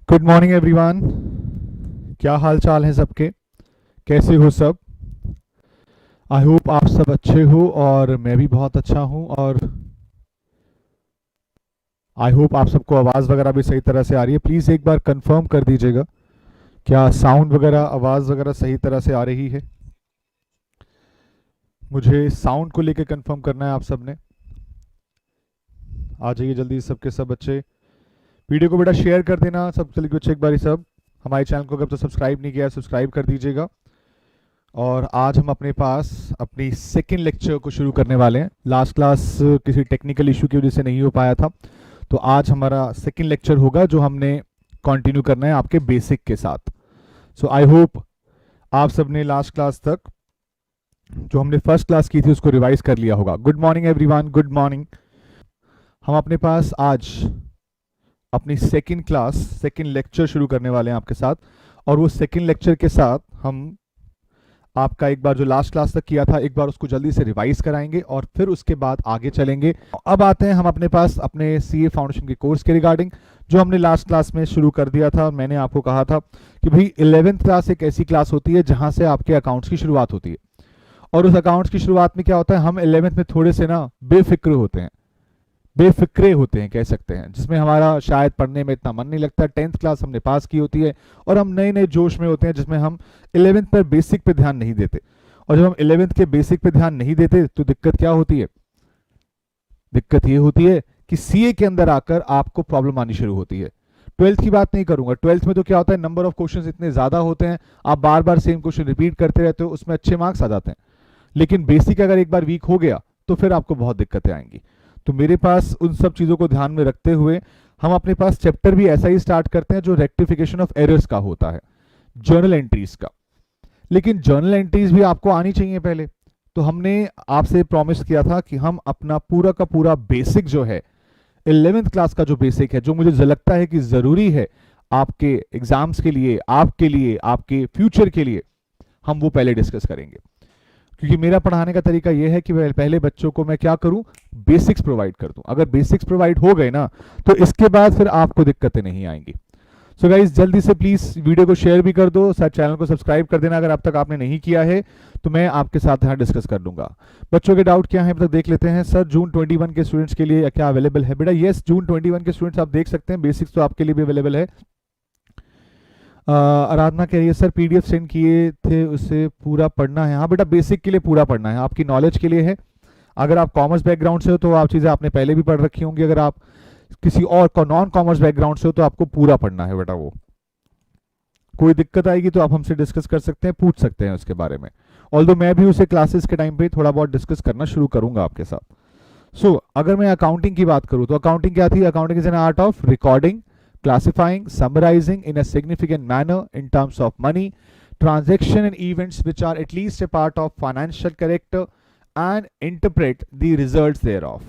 Good morning everyone. क्या हाल चाल है सबके? कैसे हो सब? आई होप आप सब अच्छे हो और मैं भी बहुत अच्छा हूँ। और आई होप आप सबको आवाज़ वगैरह भी सही तरह से आ रही है। प्लीज़ एक बार कंफर्म कर दीजिएगा क्या साउंड वगैरह आवाज़ वगैरह सही तरह से आ रही है। मुझे साउंड को लेकर कंफर्म करना है आप सब ने। आ जाइए जल्दी सबके सब बच्चे। वीडियो को बेटा शेयर कर देना सब चलिए कुछ एक बारी सब। हमारे चैनल को अगर तो सब्सक्राइब नहीं किया सब्सक्राइब कर दीजिएगा। और आज हम अपने पास अपनी सेकेंड लेक्चर को शुरू करने वाले हैं। लास्ट क्लास किसी टेक्निकल इशू की वजह से नहीं हो पाया था, तो आज हमारा सेकेंड लेक्चर होगा जो हमने कंटिन्यू करना है आपके बेसिक के साथ। सो आई होप आप सबने लास्ट क्लास तक जो हमने फर्स्ट क्लास की थी उसको रिवाइज कर लिया होगा। Good morning everyone, good morning. हम अपने पास आज अपनी सेकेंड क्लास सेकेंड लेक्चर शुरू करने वाले हैं आपके साथ। और वो सेकेंड लेक्चर के साथ हम आपका एक बार जो लास्ट क्लास तक किया था एक बार उसको जल्दी से रिवाइज कराएंगे और फिर उसके बाद आगे चलेंगे। अब आते हैं हम अपने पास अपने सीए फाउंडेशन के कोर्स के रिगार्डिंग जो हमने लास्ट क्लास में शुरू कर दिया था। मैंने आपको कहा था कि भाई 11th क्लास एक ऐसी क्लास होती है जहां से आपके अकाउंट्स की शुरुआत होती है। और उस अकाउंट्स की शुरुआत में क्या होता है, हम 11th में थोड़े से ना बेफिक्र होते हैं, बेफिक्रे होते हैं कह सकते हैं, जिसमें हमारा शायद पढ़ने में इतना मन नहीं लगता। 10th क्लास हमने पास की होती है और हम नए नए जोश में होते हैं जिसमें हम 11th पर बेसिक पे ध्यान नहीं देते। और जब हम 11th के बेसिक पे ध्यान नहीं देते तो दिक्कत क्या होती है? दिक्कत ये होती है कि सीए के अंदर आकर आपको प्रॉब्लम आनी शुरू होती है। 12th की बात नहीं करूंगा। 12th में तो क्या होता है, नंबर ऑफ क्वेश्चंस इतने ज्यादा होते हैं, आप बार बार सेम क्वेश्चन रिपीट करते रहते हो, उसमें अच्छे मार्क्स आ जाते हैं। लेकिन बेसिक अगर एक बार वीक हो गया तो फिर आपको बहुत दिक्कतें आएंगी। तो मेरे पास उन सब चीजों को ध्यान में रखते हुए हम अपने पास चैप्टर भी ऐसा ही स्टार्ट करते हैं जो रेक्टिफिकेशन ऑफ एरर्स का होता है, जर्नल एंट्रीज का। लेकिन जर्नल एंट्रीज भी आपको आनी चाहिए पहले। तो हमने आपसे प्रॉमिस किया था कि हम अपना पूरा का पूरा बेसिक जो है 11th क्लास का जो बेसिक है, जो मुझे लगता है कि जरूरी है आपके एग्जाम्स के लिए, आपके लिए, आपके फ्यूचर के लिए, हम वो पहले डिस्कस करेंगे। क्योंकि मेरा पढ़ाने का तरीका यह है कि पहले बच्चों को मैं क्या करूं, बेसिक्स प्रोवाइड कर दूं। अगर बेसिक्स प्रोवाइड हो गए ना तो इसके बाद फिर आपको दिक्कतें नहीं आएंगी। सो गाइस जल्दी से प्लीज वीडियो को शेयर भी कर दो, साथ चैनल को सब्सक्राइब कर देना अगर अब तक आपने नहीं किया है, तो मैं आपके साथ यहाँ डिस्कस कर लूंगा। बच्चों के डाउट क्या है अब तक देख लेते हैं। सर जून 21 के स्टूडेंट्स के लिए क्या अवेलेबल है? बेटा यस, जून 21 के स्टूडेंट्स आप देख सकते हैं, बेसिक्स तो आपके लिए भी अवेलेबल है। आराधना कह रही है सर पीडीएफ सेंड किए थे उसे पूरा पढ़ना है। हाँ बेटा बेसिक के लिए पूरा पढ़ना है, आपकी नॉलेज के लिए है। अगर आप कॉमर्स बैकग्राउंड से हो तो आप चीज़ें आपने पहले भी पढ़ रखी होंगी, अगर आप किसी और नॉन कॉमर्स बैकग्राउंड से हो तो आपको पूरा पढ़ना है बेटा। वो कोई दिक्कत आएगी तो आप हमसे डिस्कस कर सकते हैं, पूछ सकते हैं उसके बारे में। ऑल्दो मैं भी उसे क्लासेस के टाइम पे थोड़ा बहुत डिस्कस करना शुरू करूंगा आपके साथ। सो अगर मैं अकाउंटिंग की बात करूं तो अकाउंटिंग क्या थी? Accounting is an art of recording, classifying, summarizing in a significant manner in terms of money, transaction and events which are at least a part of financial character and interpret the results thereof।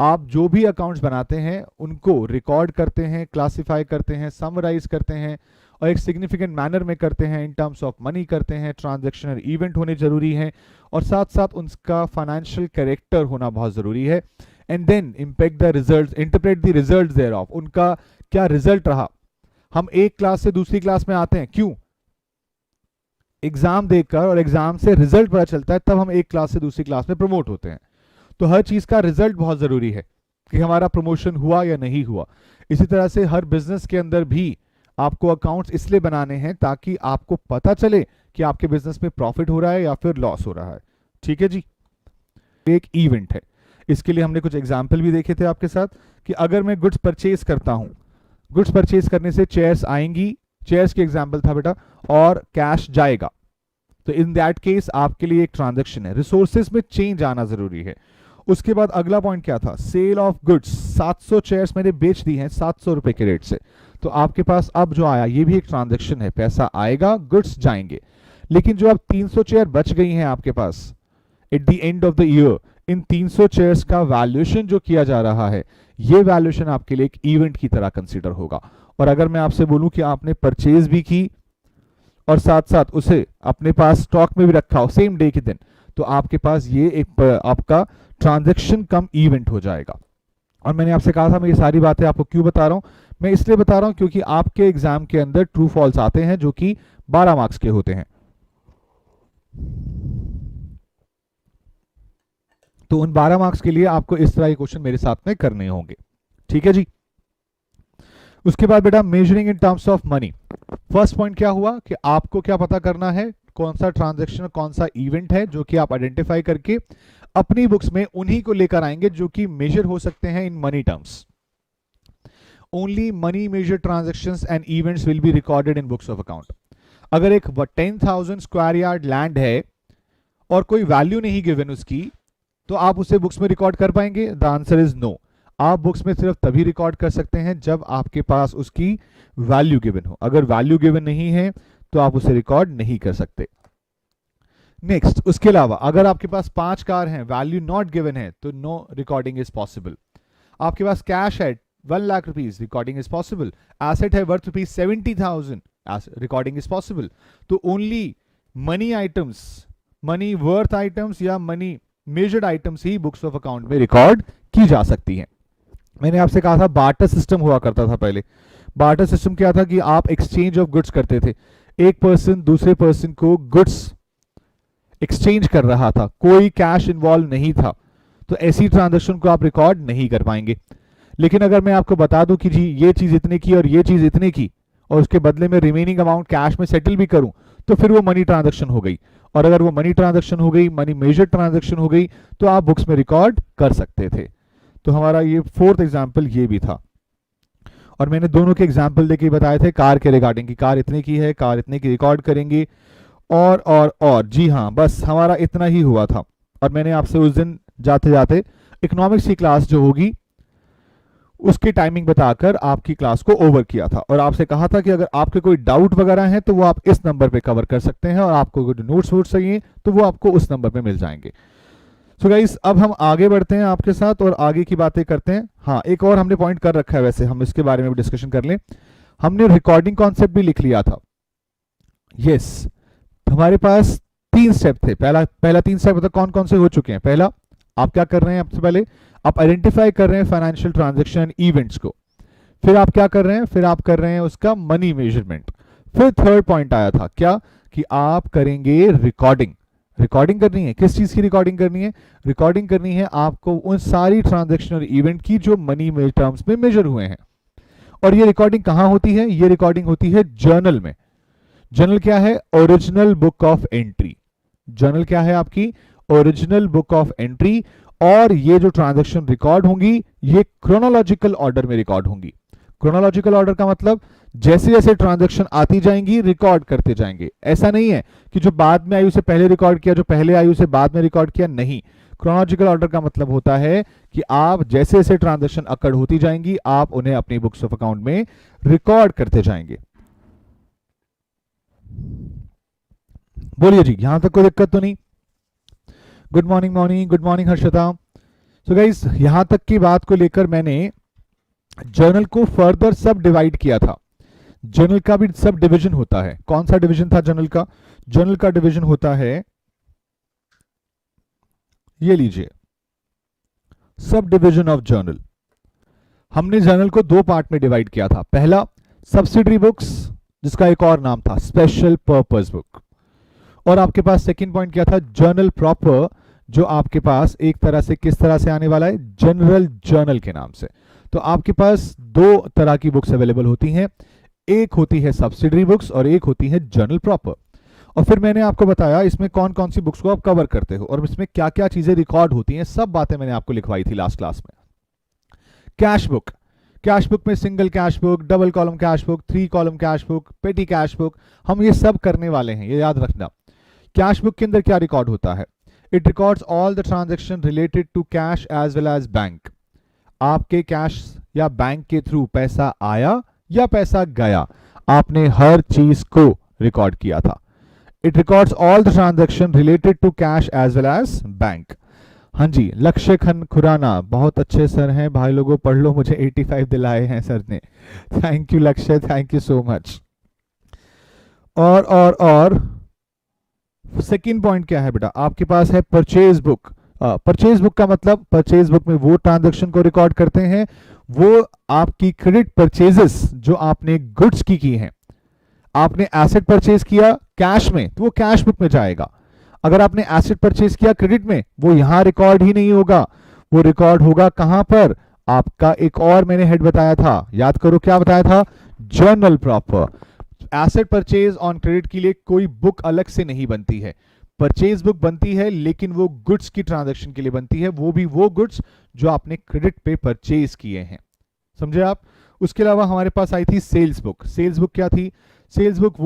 आप जो भी accounts बनाते हैं उनको record करते हैं, classify करते हैं, समराइज करते हैं और एक सिग्निफिकेंट मैनर में करते हैं, इन टर्म्स ऑफ मनी करते हैं, ट्रांजैक्शन और इवेंट होने जरूरी है और साथ साथ उनका फाइनेंशियल कैरेक्टर होना बहुत जरूरी है। And then impact the results, interpret the results thereof, उनका क्या रिजल्ट रहा। हम एक क्लास से दूसरी क्लास में आते हैं क्यों? एग्जाम देकर और एग्जाम से रिजल्ट पता चलता है, तब हम एक क्लास से दूसरी क्लास में प्रमोट होते हैं। तो हर चीज का रिजल्ट बहुत जरूरी है कि हमारा प्रमोशन हुआ या नहीं हुआ। इसी तरह से हर बिजनेस के अंदर भी आपको अकाउंट्स इसलिए बनाने हैं ताकि आपको पता चले कि आपके बिजनेस में प्रॉफिट हो रहा है या फिर लॉस हो रहा है। ठीक है जी। एक इवेंट है, इसके लिए हमने कुछ एग्जाम्पल भी देखे थे आपके साथ कि अगर मैं गुड्स परचेज करता हूं, गुड्स परचेज करने से चेयर्स आएंगी, चेयर्स के एग्जाम्पल था बेटा, और कैश जाएगा, तो इन दैट केस आपके लिए एक ट्रांजैक्शन है। रिसोर्सेज में चेंज आना जरूरी है। उसके बाद अगला पॉइंट क्या था? Cell of goods. 700 चेयर्स मैंने बेच दी हैं 700 रुपए के रेट से, तो आपके पास अब जो आया ये भी एक ट्रांजैक्शन है, पैसा आएगा, गुड्स जाएंगे। लेकिन जो अब 300 चेयर बच गई हैं आपके पास at the end of the year, in 300 chairs का वैल्यूएशन जो किया जा रहा है, ये वैल्यूएशन आपके लिए एक इवेंट की तरह कंसीडर होगा। और अगर मैं आपसे बोलूं कि आपने परचेज भी की और साथ साथ उसे अपने पास स्टॉक में भी रखा हो सेम डे के दिन, तो आपके पास ये एक आपका ट्रांजैक्शन कम इवेंट हो जाएगा। और मैंने आपसे कहा था मैं ये सारी बातें आपको क्यों बता रहा हूं, मैं इसलिए बता रहा हूं क्योंकि आपके एग्जाम के अंदर ट्रू फॉल्स आते हैं जो कि 12 मार्क्स के होते हैं। तो उन 12 मार्क्स के लिए आपको इस तरह के क्वेश्चन मेरे साथ में करने होंगे। ठीक है जी। उसके बाद बेटा measuring in terms of money. First point क्या हुआ कि आपको क्या पता करना है, कौन सा ट्रांजैक्शन, कौन सा इवेंट है जो कि आप आइडेंटिफाई करके अपनी बुक्स में उन्हीं को लेकर आएंगे जो कि मेजर हो सकते हैं in money terms. Only money measure transactions and events will be recorded in books of account. अगर एक 10,000 स्क्वायर यार्ड लैंड है और कोई वैल्यू नहीं गिवन उसकी, तो आप उसे बुक्स में रिकॉर्ड कर पाएंगे? The answer is no. आप बुक्स में सिर्फ तभी रिकॉर्ड कर सकते हैं जब आपके पास उसकी वैल्यू गिवन हो। अगर वैल्यू गिवन नहीं है तो आप उसे रिकॉर्ड नहीं कर सकते। नेक्स्ट, उसके अलावा अगर आपके पास 5 कार हैं, वैल्यू नॉट गिवन है, तो नो रिकॉर्डिंग इज पॉसिबल। आपके पास कैश है 1 lakh rupees, recording is possible. Asset है worth rupees 70,000, recording is possible. तो only money items, money worth items या मनी मेजर्ड आइटम्स ही बुक्स ऑफ अकाउंट में रिकॉर्ड की जा सकती हैं। मैंने आपसे कहा था बार्टर सिस्टम हुआ करता था पहले। बार्टर सिस्टम क्या था कि आप एक्सचेंज ऑफ गुड्स करते थे, एक पर्सन दूसरे पर्सन को गुड्स एक्सचेंज कर रहा था, कोई कैश इन्वॉल्व नहीं था, तो ऐसी ट्रांजैक्शन को आप रिकॉर्ड नहीं कर पाएंगे। लेकिन अगर मैं आपको बता दूं कि जी ये चीज इतने की और ये चीज इतने की और उसके बदले में रिमेनिंग अमाउंट कैश में सेटल भी करूं, तो फिर वो मनी ट्रांजैक्शन हो गई। और अगर वो मनी ट्रांजैक्शन हो गई, मनी मेजर ट्रांजैक्शन हो गई, तो आप बुक्स में रिकॉर्ड कर सकते थे। तो हमारा ये 4th एग्जाम्पल ये भी था। और मैंने दोनों के एग्जाम्पल देके बताए थे कार के रिगार्डिंग की, कार इतने की है, कार इतने की रिकॉर्ड करेंगे। और जी हाँ, बस हमारा इतना ही हुआ था। और मैंने आपसे उस दिन जाते जाते इकोनॉमिक्स की क्लास जो होगी उसकी टाइमिंग बताकर आपकी क्लास को ओवर किया था और आपसे कहा था कि अगर आपके कोई डाउट वगैरह है तो वो आप इस नंबर पे कवर कर सकते हैं और आपको कोई नोट्स वोट्स चाहिए तो वो आपको उस नंबर पे मिल जाएंगे। सो गाइस, अब हम आगे बढ़ते हैं आपके साथ और आगे की बातें करते हैं। हाँ, एक और हमने पॉइंट कर रखा है, वैसे हम इसके बारे में भी डिस्कशन कर लें। हमने रिकॉर्डिंग कॉन्सेप्ट भी लिख लिया था। यस, हमारे पास 3 स्टेप थे। पहला 3 स्टेप मतलब कौन कौन से हो चुके हैं। पहला, आप क्या कर रहे हैं, सबसे पहले आप आइडेंटिफाई कर रहे हैं फाइनेंशियल ट्रांजैक्शन इवेंट्स को। फिर आप क्या कर रहे हैं, फिर आप कर रहे हैं उसका मनी मेजरमेंट। फिर थर्ड पॉइंट आया था क्या, कि आप करेंगे रिकॉर्डिंग। रिकॉर्डिंग करनी है, किस चीज की रिकॉर्डिंग करनी है? रिकॉर्डिंग करनी है आपको उन सारी ट्रांजैक्शन और इवेंट की जो मनी टर्म्स में मेजर हुए हैं। और ये रिकॉर्डिंग कहां होती है? ये रिकॉर्डिंग होती है जर्नल में। जर्नल क्या है? Original book of entry. Journal क्या है आपकी? Original book of entry. और ये जो ट्रांजैक्शन रिकॉर्ड होंगी ये क्रोनोलॉजिकल ऑर्डर में रिकॉर्ड होंगी। क्रोनोलॉजिकल ऑर्डर का मतलब जैसे जैसे ट्रांजैक्शन आती जाएंगी रिकॉर्ड करते जाएंगे। ऐसा नहीं है कि जो बाद में आई उसे पहले रिकॉर्ड किया, जो पहले आई उसे बाद में रिकॉर्ड किया, नहीं। क्रोनोलॉजिकल ऑर्डर का मतलब होता है कि आप जैसे जैसे ट्रांजैक्शन अकड़ होती जाएंगी आप उन्हें अपनी बुक्स ऑफ अकाउंट में रिकॉर्ड करते जाएंगे। बोलिए जी, यहां तक कोई दिक्कत तो नहीं? Good morning morning, good morning Harshada. So guys, यहां तक की बात को लेकर मैंने जर्नल को फर्दर सब डिवाइड किया था। जर्नल का भी सब डिवीजन होता है। कौन सा डिवीजन था जर्नल का? जर्नल का डिवीजन होता है, ये लीजिए, सब डिवीजन ऑफ जर्नल। हमने जर्नल को 2 पार्ट में डिवाइड किया था। पहला सब्सिडरी बुक्स, जिसका एक और नाम था स्पेशल पर्पस बुक। और आपके पास सेकंड पॉइंट क्या था? जर्नल प्रॉपर, जो आपके पास एक तरह से किस तरह से आने वाला है? जनरल जर्नल के नाम से। तो आपके पास 2 तरह की बुक्स अवेलेबल होती हैं, एक होती है सब्सिडरी बुक्स और एक होती है जर्नल प्रॉपर। और फिर मैंने आपको बताया इसमें कौन कौन सी बुक्स को आप कवर करते हो और इसमें क्या क्या चीजें रिकॉर्ड होती हैं, सब बातें मैंने आपको लिखवाई थी लास्ट क्लास में। कैश बुक, कैश बुक में single cash book, double column cash book, 3 column cash book, पेटी कैश बुक, हम ये सब करने वाले हैं, ये याद रखना। कैश बुक के अंदर क्या रिकॉर्ड होता है? It records all the transaction related to cash as well as bank. आपके कैश या बैंक के थ्रू पैसा आया या पैसा गया, आपने हर चीज को रिकॉर्ड किया था। It records all the transaction related to cash as well as bank. हाँ जी, लक्ष्य खन खुराना, बहुत अच्छे सर हैं भाई लोगों, पढ़ लो, मुझे 85 दिलाए हैं सर ने। थैंक यू लक्ष्य, थैंक यू सो मच। और सेकंड पॉइंट क्या है बेटा? आपके पास है परचेज बुक। परचेज बुक का मतलब, परचेज बुक में वो ट्रांजैक्शन को रिकॉर्ड करते हैं वो आपकी क्रेडिट परचेजेस जो आपने गुड्स की हैं, आपने एसेट परचेज किया कैश में तो वो कैश बुक में जाएगा। अगर आपने एसेट परचेज किया क्रेडिट में, वो यहां रिकॉर्ड ही नहीं होगा, वो रिकॉर्ड होगा कहां पर, आपका एक और मैंने हेड बताया था, याद करो क्या बताया था, journal proper. Asset purchase on credit के लिए कोई बुक अलग से नहीं बनती है, परचेज बुक बनती है, लेकिन वो गुड्स की ट्रांजैक्शन के लिए बनती है, वो भी वो गुड्स जो आपने क्रेडिट पे परचेज किए हैं, समझे आप। उसके अलावा हमारे पास आई थी सेल्स बुक। सेल्स बुक क्या थी, सेल्स बुक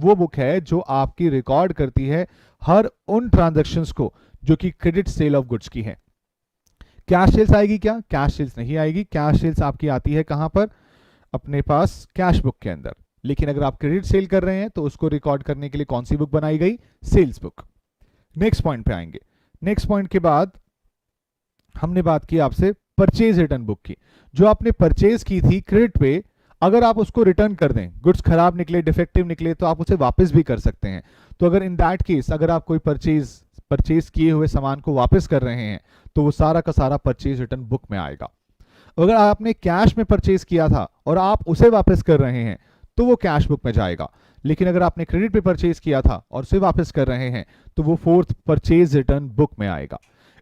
वो बुक है जो आपकी रिकॉर्ड करती है हर उन ट्रांजैक्शंस को जो कि क्रेडिट सेल ऑफ गुड्स की है। कैश सेल्स आएगी क्या, कैश सेल्स नहीं आएगी, कैश सेल्स आपकी आती है कहां पर, अपने पास कैश बुक के अंदर। लेकिन अगर आप क्रेडिट सेल कर रहे हैं तो उसको रिकॉर्ड करने के लिए कौन सी बुक बनाई गई, सेल्स बुक। नेक्स्ट पॉइंट पे आएंगे। नेक्स्ट पॉइंट के बाद हमने बात की आपसे परचेज रिटर्न बुक की। जो आपने परचेज की थी क्रेडिट पे, अगर आप उसको रिटर्न कर दें, गुड्स खराब निकले, डिफेक्टिव निकले, तो आप उसे वापस भी कर सकते हैं। तो अगर इन दैट केस अगर आप कोई परचेज किए हुए सामान को वापस कर रहे हैं तो वो सारा का सारा परचेज रिटर्न बुक में आएगा। अगर आपने कैश में परचेज किया था और आप उसे वापस कर रहे हैं तो वो कैश बुक में जाएगा। लेकिन अगर आपने क्रेडिट पे परचेज किया था और उसे वापस कर रहे हैं तो वो फोर्थ परचेज रिटर्न बुक में आएगा।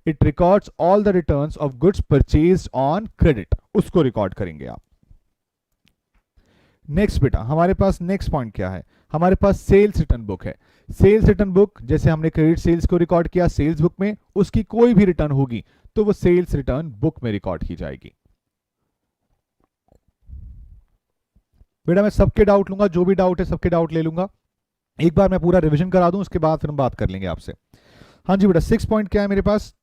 It records all the returns of goods purchased on credit, उसको रिकॉर्ड करेंगे आप। नेक्स्ट बेटा हमारे पास नेक्स्ट पॉइंट क्या है, हमारे पास सेल्स रिटर्न बुक है। सेल्स रिटर्न बुक, जैसे हमने क्रेडिट सेल्स को रिकॉर्ड किया सेल्स बुक में, उसकी कोई भी रिटर्न होगी तो वो सेल्स रिटर्न बुक में रिकॉर्ड की जाएगी। बेटा मैं सबके डाउट लूंगा, जो भी डाउट है सबके डाउट ले लूंगा, एक बार मैं पूरा रिवीजन करा दूं, उसके बाद फिर हम बात कर लेंगे आपसे। हाँ जी बेटा, 6 पॉइंट क्या है मेरे पास,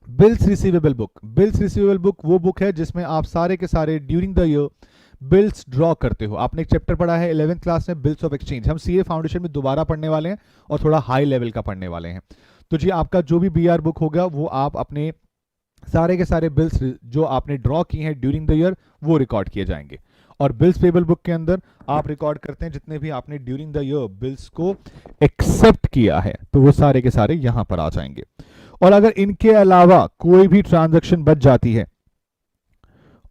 bills receivable book. Bills receivable book वो बुक है जिसमें आप सारे के सारे during the year bills draw करते हो। आपने एक चैप्टर पढ़ा है 11th क्लास में, बिल्स ऑफ एक्सचेंज, हम सीए फाउंडेशन में दोबारा पढ़ने वाले हैं और थोड़ा हाई लेवल का पढ़ने वाले हैं। तो जी आपका जो भी बीआर बुक होगा वो आप अपने सारे के सारे बिल्स जो आपने ड्रॉ किए हैं ड्यूरिंग द ईयर वो रिकॉर्ड किए जाएंगे। और बिल्स पेबल बुक के अंदर आप रिकॉर्ड करते हैं जितने भी आपने ड्यूरिंग द ईयर बिल्स को एक्सेप्ट किया है, तो वो सारे के सारे यहां पर आ जाएंगे। और अगर इनके अलावा कोई भी ट्रांजैक्शन बच जाती है,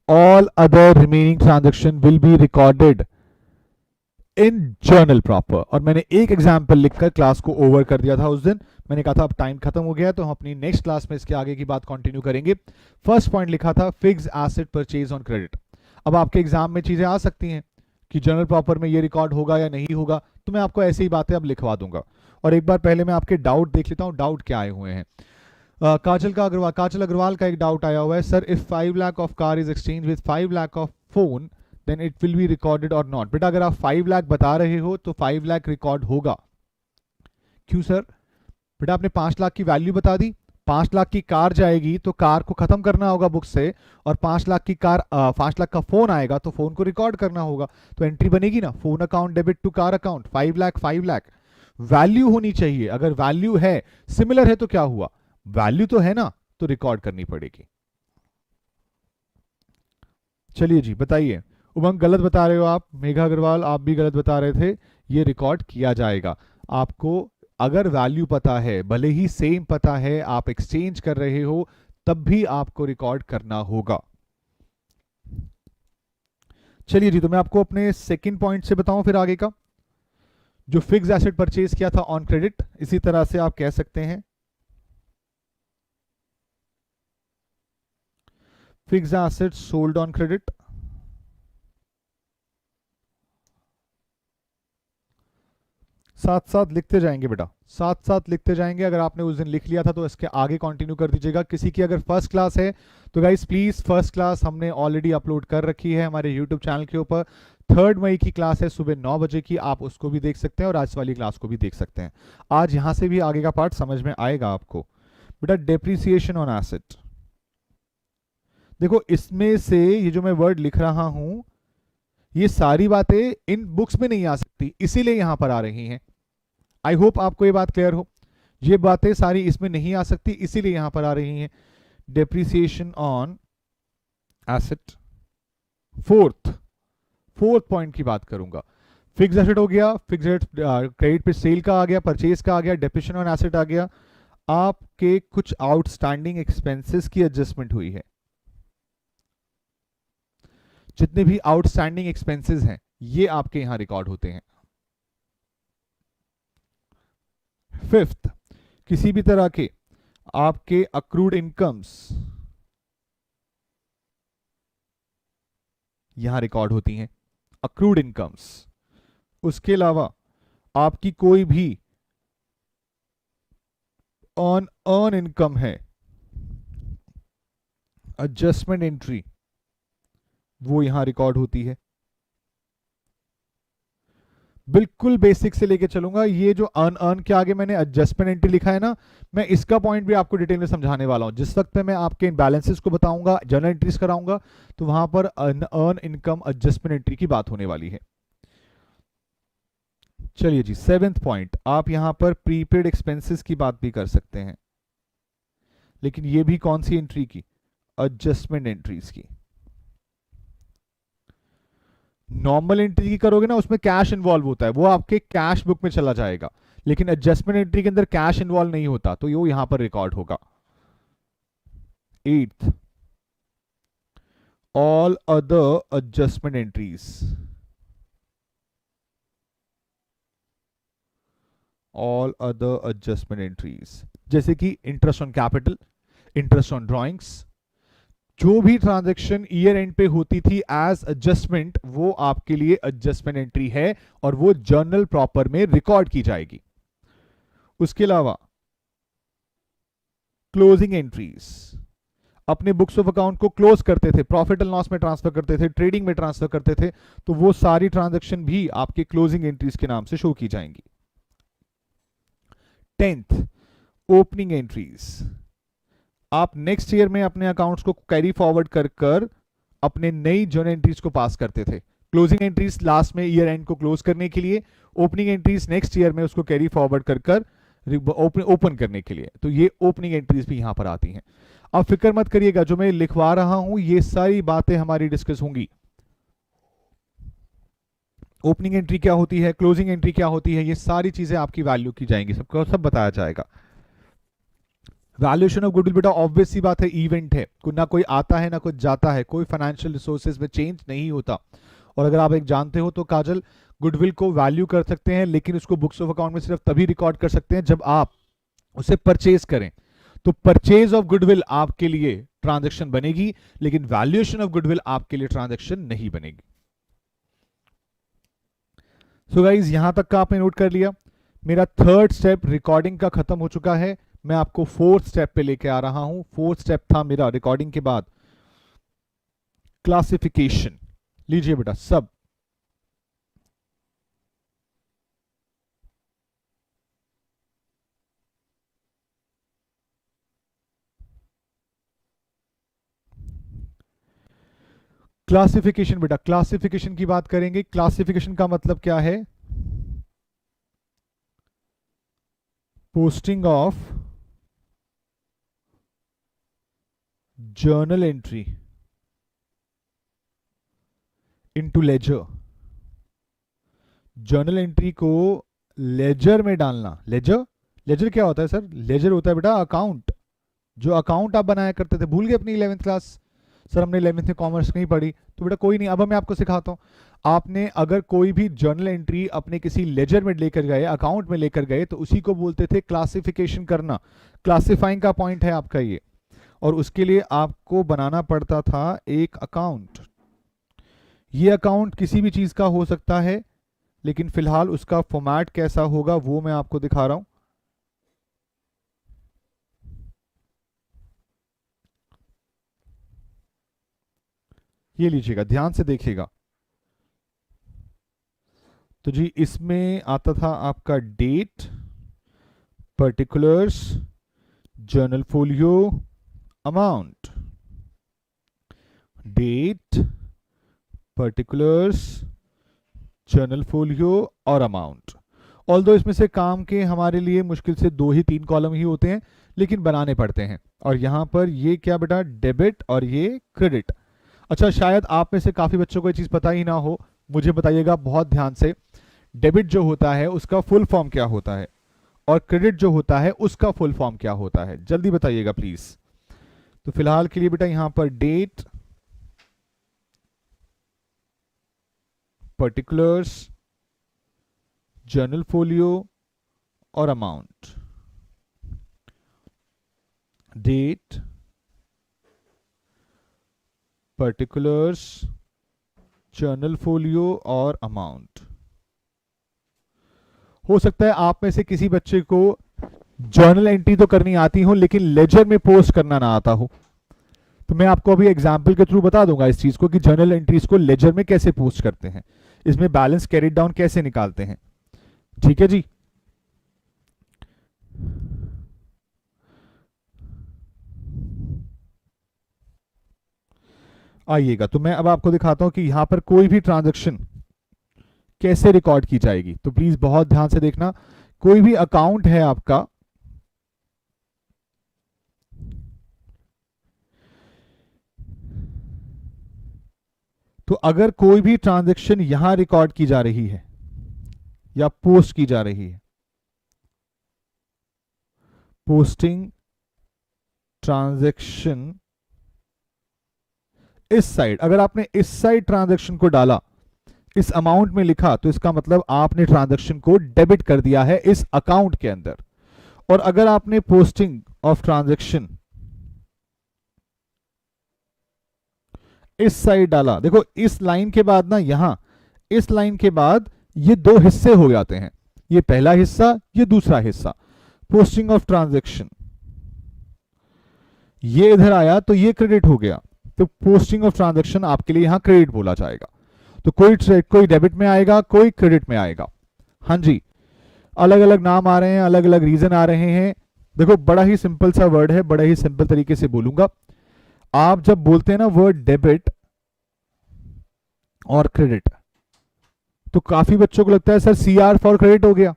all other remaining transaction will be recorded in journal proper. और मैंने एक एग्जांपल लिखकर क्लास को ओवर कर दिया था उस दिन, मैंने कहा था अब टाइम खत्म हो गया तो हम अपनी नेक्स्ट क्लास में इसके आगे की बात कंटिन्यू करेंगे। फर्स्ट पॉइंट लिखा था fixed asset purchase on credit. अब आपके एग्जाम में चीजें आ सकती हैं कि जर्नल प्रॉपर में ये रिकॉर्ड होगा या नहीं होगा, तो मैं आपको ऐसी ही बातें अब लिखवा दूंगा। और एक बार पहले मैं आपके डाउट देख लेता हूं, डाउट क्या आए हुए हैं। काजल अग्रवाल का एक डाउट आया हुआ है, sir if 5 lakh of car is exchange with 5 lakh of phone then it will be recorded और नॉट। बेटा अगर आप 5 लाख बता रहे हो तो 5 लाख रिकॉर्ड होगा। क्यों सर, बेटा आपने 5 लाख की वैल्यू बता दी, 5 लाख की कार जाएगी तो कार को खत्म करना होगा बुक से, और 5 लाख की कार 5 लाख का फोन आएगा तो फोन को रिकॉर्ड करना होगा, तो एंट्री बनेगी ना, phone account debit to car account, 5 lakh 5 lakh. Value होनी चाहिए, अगर वैल्यू है सिमिलर है तो क्या हुआ, वैल्यू तो है ना, तो रिकॉर्ड करनी पड़ेगी। चलिए जी बताइए, उमंग गलत बता रहे हो आप, मेघा अग्रवाल आप भी गलत बता रहे थे, ये रिकॉर्ड किया जाएगा। आपको अगर वैल्यू पता है, भले ही सेम पता है, आप एक्सचेंज कर रहे हो, तब भी आपको रिकॉर्ड करना होगा। चलिए जी, तो मैं आपको अपने सेकंड पॉइंट से बताऊं फिर आगे का, जो फिक्स्ड एसेट परचेज किया था ऑन क्रेडिट, इसी तरह से आप कह सकते हैं fixed asset sold on credit. साथ साथ लिखते जाएंगे बेटा, साथ साथ लिखते जाएंगे। अगर आपने उस दिन लिख लिया था तो इसके आगे कंटिन्यू कर दीजिएगा। किसी की अगर फर्स्ट क्लास है तो गाइस प्लीज, फर्स्ट क्लास हमने ऑलरेडी अपलोड कर रखी है हमारे यूट्यूब चैनल के ऊपर। 3 मई की क्लास है सुबह 9 बजे की, आप उसको भी देख सकते हैं और आज वाली क्लास को भी देख सकते हैं। आज यहां से भी आगे का पार्ट समझ में आएगा आपको। बेटा डेप्रिसिएशन ऑन एसेट, देखो इसमें से ये जो मैं वर्ड लिख रहा हूं, ये सारी बातें इन बुक्स में नहीं आ सकती, इसीलिए यहां पर आ रही हैं। आई होप आपको ये बात क्लियर हो, ये बातें सारी इसमें नहीं आ सकती, इसीलिए यहां पर आ रही हैं। Depreciation on asset, fourth point की बात करूंगा। फिक्स्ड एसेट हो गया, फिक्स्ड एसेट क्रेडिट पे सेल का आ गया, परचेज का आ गया, डेप्रिसिएशन ऑन एसेट आ गया। आपके कुछ आउटस्टैंडिंग एक्सपेंसेस की एडजस्टमेंट हुई है। जितने भी आउटस्टैंडिंग एक्सपेंसेस हैं ये आपके यहां रिकॉर्ड होते हैं। फिफ्थ, किसी भी तरह के आपके अक्रूड इनकम्स यहां रिकॉर्ड होती हैं, अक्रूड इनकम्स। उसके अलावा आपकी कोई भी अर्न इनकम है, एडजस्टमेंट एंट्री, वो यहां रिकॉर्ड होती है। बिल्कुल बेसिक से लेके चलूंगा, ये जो अर्न के आगे मैंने एडजस्टमेंट एंट्री लिखा है ना, मैं इसका पॉइंट भी आपको डिटेल में समझाने वाला हूं। जिस वक्त मैं आपके बैलेंसेस को बताऊंगा, जर्नल एंट्रीज कराऊंगा, तो वहां पर अर्न इनकम एडजस्टमेंट एंट्री की बात होने वाली है। चलिए जी, सेवेंथ पॉइंट, आप यहां पर प्रीपेड एक्सपेंसेस की बात भी कर सकते हैं, लेकिन ये भी कौन सी एंट्री की, एडजस्टमेंट एंट्रीज की। नॉर्मल एंट्री की करोगे ना, उसमें कैश इन्वॉल्व होता है, वो आपके कैश बुक में चला जाएगा, लेकिन एडजस्टमेंट एंट्री के अंदर कैश इन्वॉल्व नहीं होता, तो ये यहां पर रिकॉर्ड होगा। Eighth, all other adjustment entries, all other adjustment entries, जैसे कि interest on capital, interest on drawings, जो भी ट्रांजैक्शन ईयर एंड पे होती थी एज एडजस्टमेंट, वो आपके लिए एडजस्टमेंट एंट्री है और वो जर्नल प्रॉपर में रिकॉर्ड की जाएगी। उसके अलावा क्लोजिंग एंट्रीज, अपने बुक्स ऑफ अकाउंट को क्लोज करते थे, प्रॉफिट एंड लॉस में ट्रांसफर करते थे, ट्रेडिंग में ट्रांसफर करते थे, तो वो सारी ट्रांजैक्शन भी आपके क्लोजिंग एंट्रीज के नाम से शो की जाएंगी। 10th, ओपनिंग एंट्रीज, आप नेक्स्ट ईयर में अपने अकाउंट्स को कैरी फॉरवर्ड कर कर अपने नई जर्नल एंट्रीज को पास करते थे। क्लोजिंग एंट्रीज लास्ट में ईयर एंड को क्लोज करने के लिए, ओपनिंग एंट्रीज नेक्स्ट ईयर में उसको कैरी फॉरवर्ड कर कर ओपन करने के लिए, तो ये ओपनिंग एंट्रीज भी यहां पर आती हैं। अब फिक्र मत करिएगा, जो मैं लिखवा रहा हूं ये सारी बातें हमारी डिस्कस होंगी। ओपनिंग एंट्री क्या होती है, क्लोजिंग एंट्री क्या होती है, ये सारी चीजें आपकी वैल्यू की जाएंगी, सबको सब बताया जाएगा। वैल्यूएशन ऑफ गुडविल बेटा ऑब्वियस सी बात है, इवेंट है, ना कोई आता है ना कुछ जाता है, कोई फाइनेंशियल रिसोर्सेज में चेंज नहीं होता। और अगर आप एक जानते हो तो काजल, गुडविल को वैल्यू कर सकते हैं, लेकिन उसको बुक्स ऑफ अकाउंट में सिर्फ तभी रिकॉर्ड कर सकते हैं जब आप उसे परचेज करें, तो परचेज ऑफ गुडविल आपके लिए ट्रांजैक्शन बनेगी, लेकिन वैल्यूएशन ऑफ गुडविल आपके लिए ट्रांजैक्शन नहीं बनेगी। सो गाइज, यहां तक का आपने नोट कर लिया। मेरा थर्ड स्टेप रिकॉर्डिंग का खत्म हो चुका है, मैं आपको फोर्थ स्टेप पे लेके आ रहा हूं। फोर्थ स्टेप था मेरा रिकॉर्डिंग के बाद क्लासिफिकेशन। लीजिए बेटा सब, क्लासिफिकेशन बेटा, क्लासिफिकेशन की बात करेंगे। क्लासिफिकेशन का मतलब क्या है, posting of journal entry into ledger, journal entry को लेजर में डालना। लेजर, लेजर क्या होता है सर, लेजर होता है बेटा अकाउंट, जो अकाउंट आप बनाया करते थे, भूल गए अपनी 11th क्लास, सर हमने 11th में कॉमर्स नहीं पढ़ी, तो बेटा कोई नहीं, अब मैं आपको सिखाता हूं। आपने अगर कोई भी जर्नल एंट्री अपने किसी लेजर में लेकर गए, अकाउंट में लेकर गए, तो उसी को बोलते थे क्लासिफिकेशन करना। क्लासिफाइंग का पॉइंट है आपका ये, और उसके लिए आपको बनाना पड़ता था एक अकाउंट। ये अकाउंट किसी भी चीज का हो सकता है, लेकिन फिलहाल उसका फॉर्मेट कैसा होगा वो मैं आपको दिखा रहा हूं। ये लीजिएगा, ध्यान से देखिएगा। तो जी इसमें आता था आपका date, particulars, journal folio, amount, date, particulars, journal folio और अमाउंट। ऑल्दो इसमें से काम के हमारे लिए मुश्किल से 2 ही 3 कॉलम ही होते हैं, लेकिन बनाने पड़ते हैं। और यहां पर ये क्या बेटा, डेबिट और ये क्रेडिट। अच्छा, शायद आप में से काफी बच्चों को ये चीज पता ही ना हो, मुझे बताइएगा बहुत ध्यान से। डेबिट जो होता है उसका फुल फॉर्म क्या होता है, और क्रेडिट जो होता है उसका फुल फॉर्म क्या होता है, जल्दी बताइएगा प्लीज। तो फिलहाल के लिए बेटा यहां पर डेट, पर्टिकुलर्स, जर्नल फोलियो और amount, date, particulars, journal folio और अमाउंट। हो सकता है आप में से किसी बच्चे को जर्नल एंट्री तो करनी आती हो लेकिन लेजर में पोस्ट करना ना आता हो, तो मैं आपको अभी एग्जाम्पल के थ्रू बता दूंगा इस चीज को कि जर्नल एंट्रीज को लेजर में कैसे पोस्ट करते हैं, इसमें बैलेंस कैरी डाउन कैसे निकालते हैं। ठीक है जी। आइएगा, तो मैं अब आपको दिखाता हूं कि यहां पर कोई भी ट्रांजैक्शन कैसे रिकॉर्ड की जाएगी। तो प्लीज बहुत ध्यान से देखना, कोई भी अकाउंट है आपका, तो अगर कोई भी ट्रांजैक्शन यहां रिकॉर्ड की जा रही है या पोस्ट की जा रही है, पोस्टिंग ट्रांजैक्शन इस साइड, अगर आपने इस साइड ट्रांजैक्शन को डाला, इस अमाउंट में लिखा, तो इसका मतलब आपने ट्रांजैक्शन को डेबिट कर दिया है इस अकाउंट के अंदर। और अगर आपने पोस्टिंग ऑफ ट्रांजैक्शन इस साइड डाला, देखो इस लाइन के बाद ना, यहां इस लाइन के बाद ये दो हिस्से हो जाते हैं, ये पहला हिस्सा, ये दूसरा हिस्सा। पोस्टिंग ऑफ ट्रांजैक्शन ये इधर आया तो ये क्रेडिट हो गया, तो पोस्टिंग ऑफ ट्रांजैक्शन आपके लिए यहां क्रेडिट बोला जाएगा। तो कोई डेबिट में आएगा, कोई क्रेडिट में आएगा। हाँ जी, अलग अलग नाम आ रहे हैं, अलग अलग रीजन आ रहे हैं। देखो बड़ा ही सिंपल सा वर्ड है, बड़ा ही सिंपल तरीके से बोलूंगा। आप जब बोलते हैं ना वर्ड डेबिट और क्रेडिट, तो काफी बच्चों को लगता है सर CR फॉर क्रेडिट हो गया,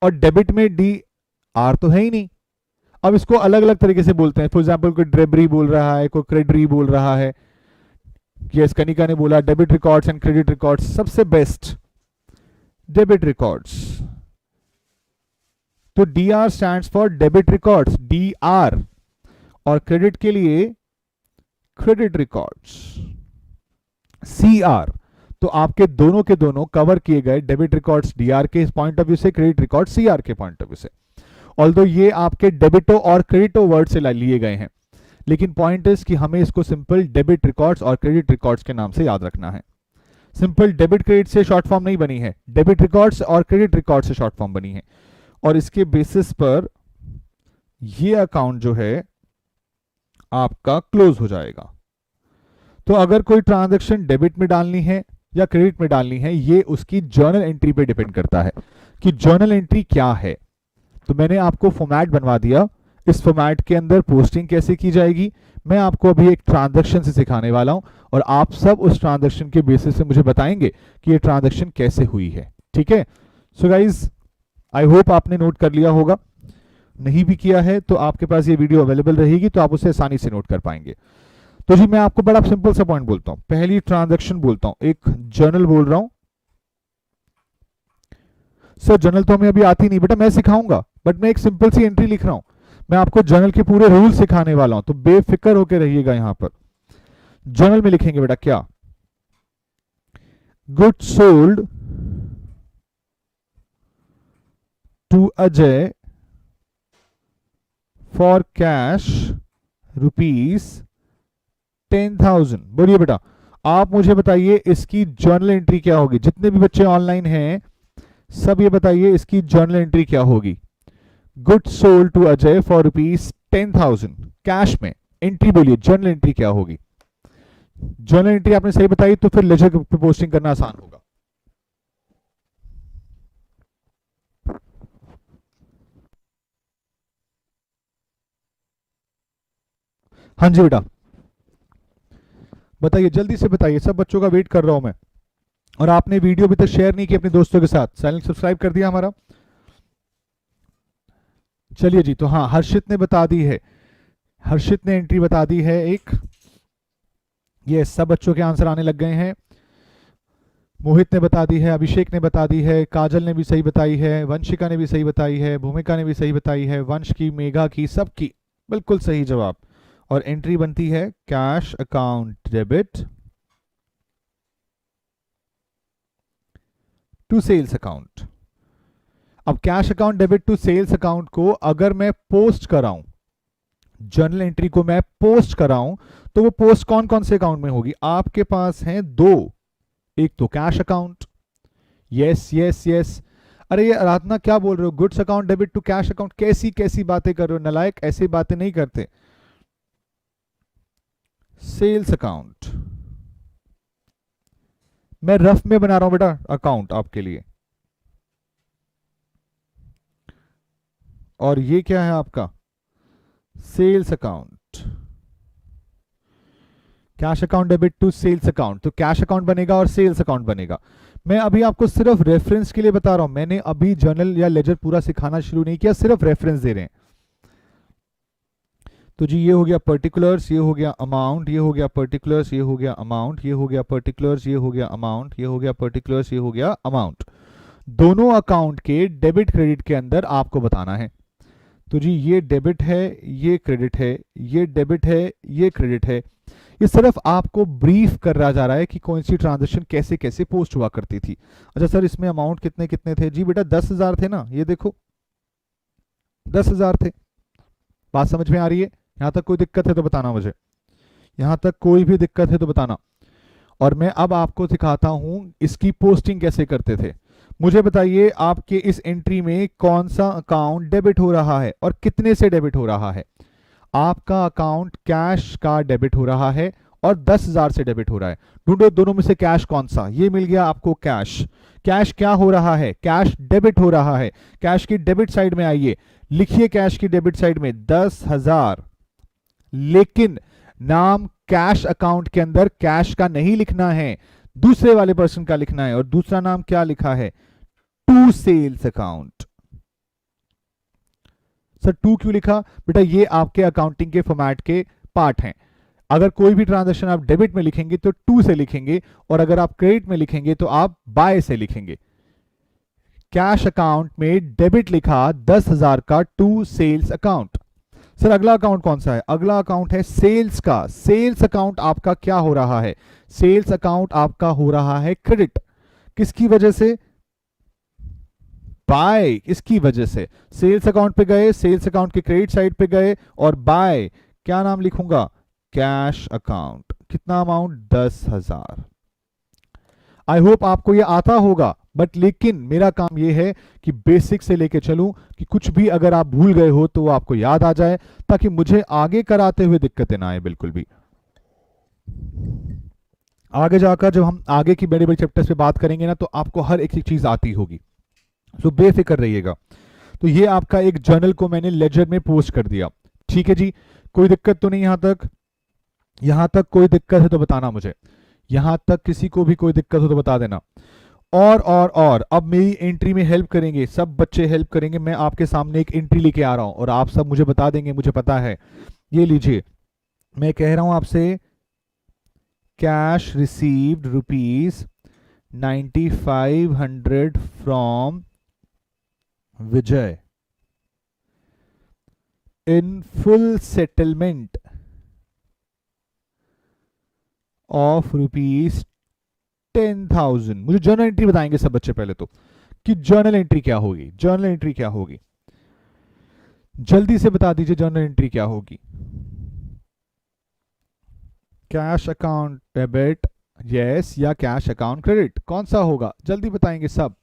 और डेबिट में DR तो है ही नहीं। अब इसको अलग अलग तरीके से बोलते हैं। फॉर एग्जाम्पल कोई डेबरी बोल रहा है, कोई क्रेडरी बोल रहा है। यस, कनिका ने बोला debit records and credit records, सबसे बेस्ट डेबिट रिकॉर्ड्स। तो DR stands for debit records, DR, और क्रेडिट के लिए क्रेडिट रिकॉर्ड्स, CR। तो आपके दोनों के दोनों कवर किए गए, डेबिट रिकॉर्ड्स DR के पॉइंट ऑफ व्यू से, क्रेडिट रिकॉर्ड CR के पॉइंट ऑफ व्यू से। ऑल्दो ये आपके डेबिटो और क्रेडिटो वर्ड से लिए गए हैं, लेकिन पॉइंट इज कि हमें इसको सिंपल डेबिट रिकॉर्ड्स और क्रेडिट रिकॉर्ड्स के नाम से याद रखना है। सिंपल डेबिट क्रेडिट से शॉर्ट फॉर्म नहीं बनी है, डेबिट रिकॉर्ड्स और क्रेडिट रिकॉर्ड से शॉर्ट फॉर्म बनी है, और इसके बेसिस पर ये अकाउंट जो है आपका क्लोज हो जाएगा। तो अगर कोई ट्रांजैक्शन डेबिट में डालनी है या क्रेडिट में डालनी है, ये उसकी जर्नल एंट्री पे डिपेंड करता है कि जर्नल एंट्री क्या है। तो मैंने आपको फॉर्मेट बनवा दिया, इस फॉर्मेट के अंदर पोस्टिंग कैसे की जाएगी मैं आपको अभी एक ट्रांजैक्शन से सिखाने वाला हूं, और आप सब उस ट्रांजैक्शन के बेसिस से मुझे बताएंगे कि ये ट्रांजैक्शन कैसे हुई है। ठीक है, सो गाइज आई होप आपने नोट कर लिया होगा, नहीं भी किया है तो आपके पास ये वीडियो अवेलेबल रहेगी, तो आप उसे आसानी से नोट कर पाएंगे। तो जी मैं आपको बड़ा सिंपल सा पॉइंट बोलता हूं, पहली ट्रांजैक्शन बोलता हूं, एक जर्नल बोल रहा हूं। सर जर्नल तो हमें अभी आती नहीं, बेटा मैं सिखाऊंगा, बट मैं एक सिंपल सी एंट्री लिख रहा हूं, मैं आपको जर्नल के पूरे रूल सिखाने वाला हूं, तो बेफिक्र होकर रहिएगा। यहां पर जर्नल में लिखेंगे बेटा क्या, goods sold to Ajay for cash ₹10,000। बोलिए बेटा, आप मुझे बताइए इसकी जर्नल एंट्री क्या होगी। जितने भी बच्चे ऑनलाइन हैं सब ये बताइए इसकी जर्नल एंट्री क्या होगी। Goods sold to Ajay for ₹10,000 cash में, एंट्री बोलिए जर्नल एंट्री क्या होगी। जर्नल एंट्री आपने सही बताई तो फिर लेजर पे पोस्टिंग करना आसान होगा। हाँ जी बेटा बताइए, जल्दी से बताइए, सब बच्चों का वेट कर रहा हूं मैं। और आपने वीडियो अभी तक शेयर नहीं की अपने दोस्तों के साथ, चैनल सब्सक्राइब कर दिया हमारा। चलिए जी, तो हाँ हर्षित ने बता दी है, हर्षित ने एंट्री बता दी है एक। ये सब बच्चों के आंसर आने लग गए हैं। मोहित ने बता दी है, अभिषेक ने बता दी है, काजल ने भी सही बताई है, वंशिका ने भी सही बताई है, भूमिका ने भी सही बताई है, वंश की, मेघा की, सबकी बिल्कुल सही जवाब। और एंट्री बनती है cash account debit to sales account. अब cash account debit to sales account को अगर मैं पोस्ट कराऊं, जर्नल एंट्री को मैं पोस्ट कराऊं, तो वो पोस्ट कौन कौन से अकाउंट में होगी? आपके पास हैं दो, एक तो cash account, yes yes yes. अरे ये आराधना क्या बोल रहे हो, goods account debit to cash account, कैसी कैसी बातें कर रहे हो नलायक, ऐसी बातें नहीं करते। सेल्स अकाउंट मैं रफ में बना रहा हूं बेटा अकाउंट आपके लिए, और ये क्या है आपका sales account, cash account debit to sales account. तो कैश अकाउंट बनेगा और सेल्स अकाउंट बनेगा। मैं अभी आपको सिर्फ रेफरेंस के लिए बता रहा हूं, मैंने अभी जर्नल या लेजर पूरा सिखाना शुरू नहीं किया, सिर्फ रेफरेंस दे रहे हैं। तो जी ये हो गया पर्टिकुलर्स, ये हो गया अमाउंट, ये हो गया पर्टिकुलर्स, ये हो गया अमाउंट, ये हो गया पर्टिकुलर्स, ये हो गया अमाउंट, ये हो गया पर्टिकुलर्स, ये हो गया अमाउंट। दोनों अकाउंट के डेबिट क्रेडिट के अंदर आपको बताना है। तो जी ये डेबिट है, ये क्रेडिट है, ये डेबिट है, ये क्रेडिट है। ये सिर्फ आपको ब्रीफ कर रहा जा रहा है कि कौन सी ट्रांजैक्शन कैसे कैसे पोस्ट हुआ करती थी। अच्छा सर इसमें अमाउंट कितने कितने थे? जी बेटा 10,000 थे ना, ये देखो 10,000 थे। बात समझ में आ रही है? यहां तक कोई दिक्कत है तो बताना मुझे, यहां तक कोई भी दिक्कत है तो बताना। और मैं अब आपको सिखाता हूं इसकी पोस्टिंग कैसे करते थे। मुझे बताइए आपके इस एंट्री में कौन सा अकाउंट डेबिट हो रहा है और कितने से डेबिट हो रहा है? आपका अकाउंट कैश का डेबिट हो रहा है और 10,000 से डेबिट हो रहा है। ढूंढो दोनों में से कैश कौन सा। ये मिल गया आपको कैश। कैश क्या हो रहा है? कैश डेबिट हो रहा है। कैश की डेबिट साइड में आइए, लिखिए कैश की डेबिट साइड में 10,000, लेकिन नाम कैश अकाउंट के अंदर कैश का नहीं लिखना है, दूसरे वाले पर्सन का लिखना है। और दूसरा नाम क्या लिखा है? To sales account. Sir to क्यों लिखा? बेटा ये आपके अकाउंटिंग के फॉर्मेट के पार्ट हैं। अगर कोई भी ट्रांजैक्शन आप डेबिट में लिखेंगे तो टू से लिखेंगे, और अगर आप क्रेडिट में लिखेंगे तो आप बाय से लिखेंगे। कैश अकाउंट में डेबिट लिखा 10,000 का, टू सेल्स अकाउंट। सर अगला अकाउंट कौन सा है? अगला अकाउंट है सेल्स का। सेल्स अकाउंट आपका क्या हो रहा है? सेल्स अकाउंट आपका हो रहा है क्रेडिट। किसकी वजह से? बाय। इसकी वजह से सेल्स अकाउंट पे गए, सेल्स अकाउंट के क्रेडिट साइड पे गए, और बाय क्या नाम लिखूंगा? Cash account. कितना अमाउंट? 10,000। आई होप आपको ये आता होगा, बट लेकिन मेरा काम ये है कि बेसिक से लेके चलूं कि कुछ भी अगर आप भूल गए हो तो वो आपको याद आ जाए, ताकि मुझे आगे कराते हुए दिक्कतें ना आए बिल्कुल भी। आगे जाकर जब हम आगे की बड़े बड़े चैप्टर्स पे बात करेंगे ना, तो आपको हर एक चीज आती होगी, तो बेफिक्र रहिएगा। तो ये आपका एक जर्नल को मैंने लेजर में पोस्ट कर दिया। ठीक है जी, कोई दिक्कत तो नहीं? यहां तक कोई दिक्कत है तो बताना मुझे। यहां तक किसी को भी कोई दिक्कत हो तो बता देना। और अब मेरी एंट्री में हेल्प करेंगे, सब बच्चे हेल्प करेंगे। मैं आपके सामने एक एंट्री लेके आ रहा हूं और आप सब मुझे बता देंगे, मुझे पता है। ये लीजिए, मैं कह रहा हूं आपसे, cash received rupees 9,500 from Vijay in full settlement of rupees 10,000। मुझे जर्नल एंट्री बताएंगे सब बच्चे पहले तो, कि जर्नल एंट्री क्या होगी। जर्नल एंट्री क्या होगी? जल्दी से बता दीजिए जर्नल एंट्री क्या होगी। कैश अकाउंट डेबिट यस, या कैश अकाउंट क्रेडिट, कौन सा होगा? जल्दी बताएंगे सब।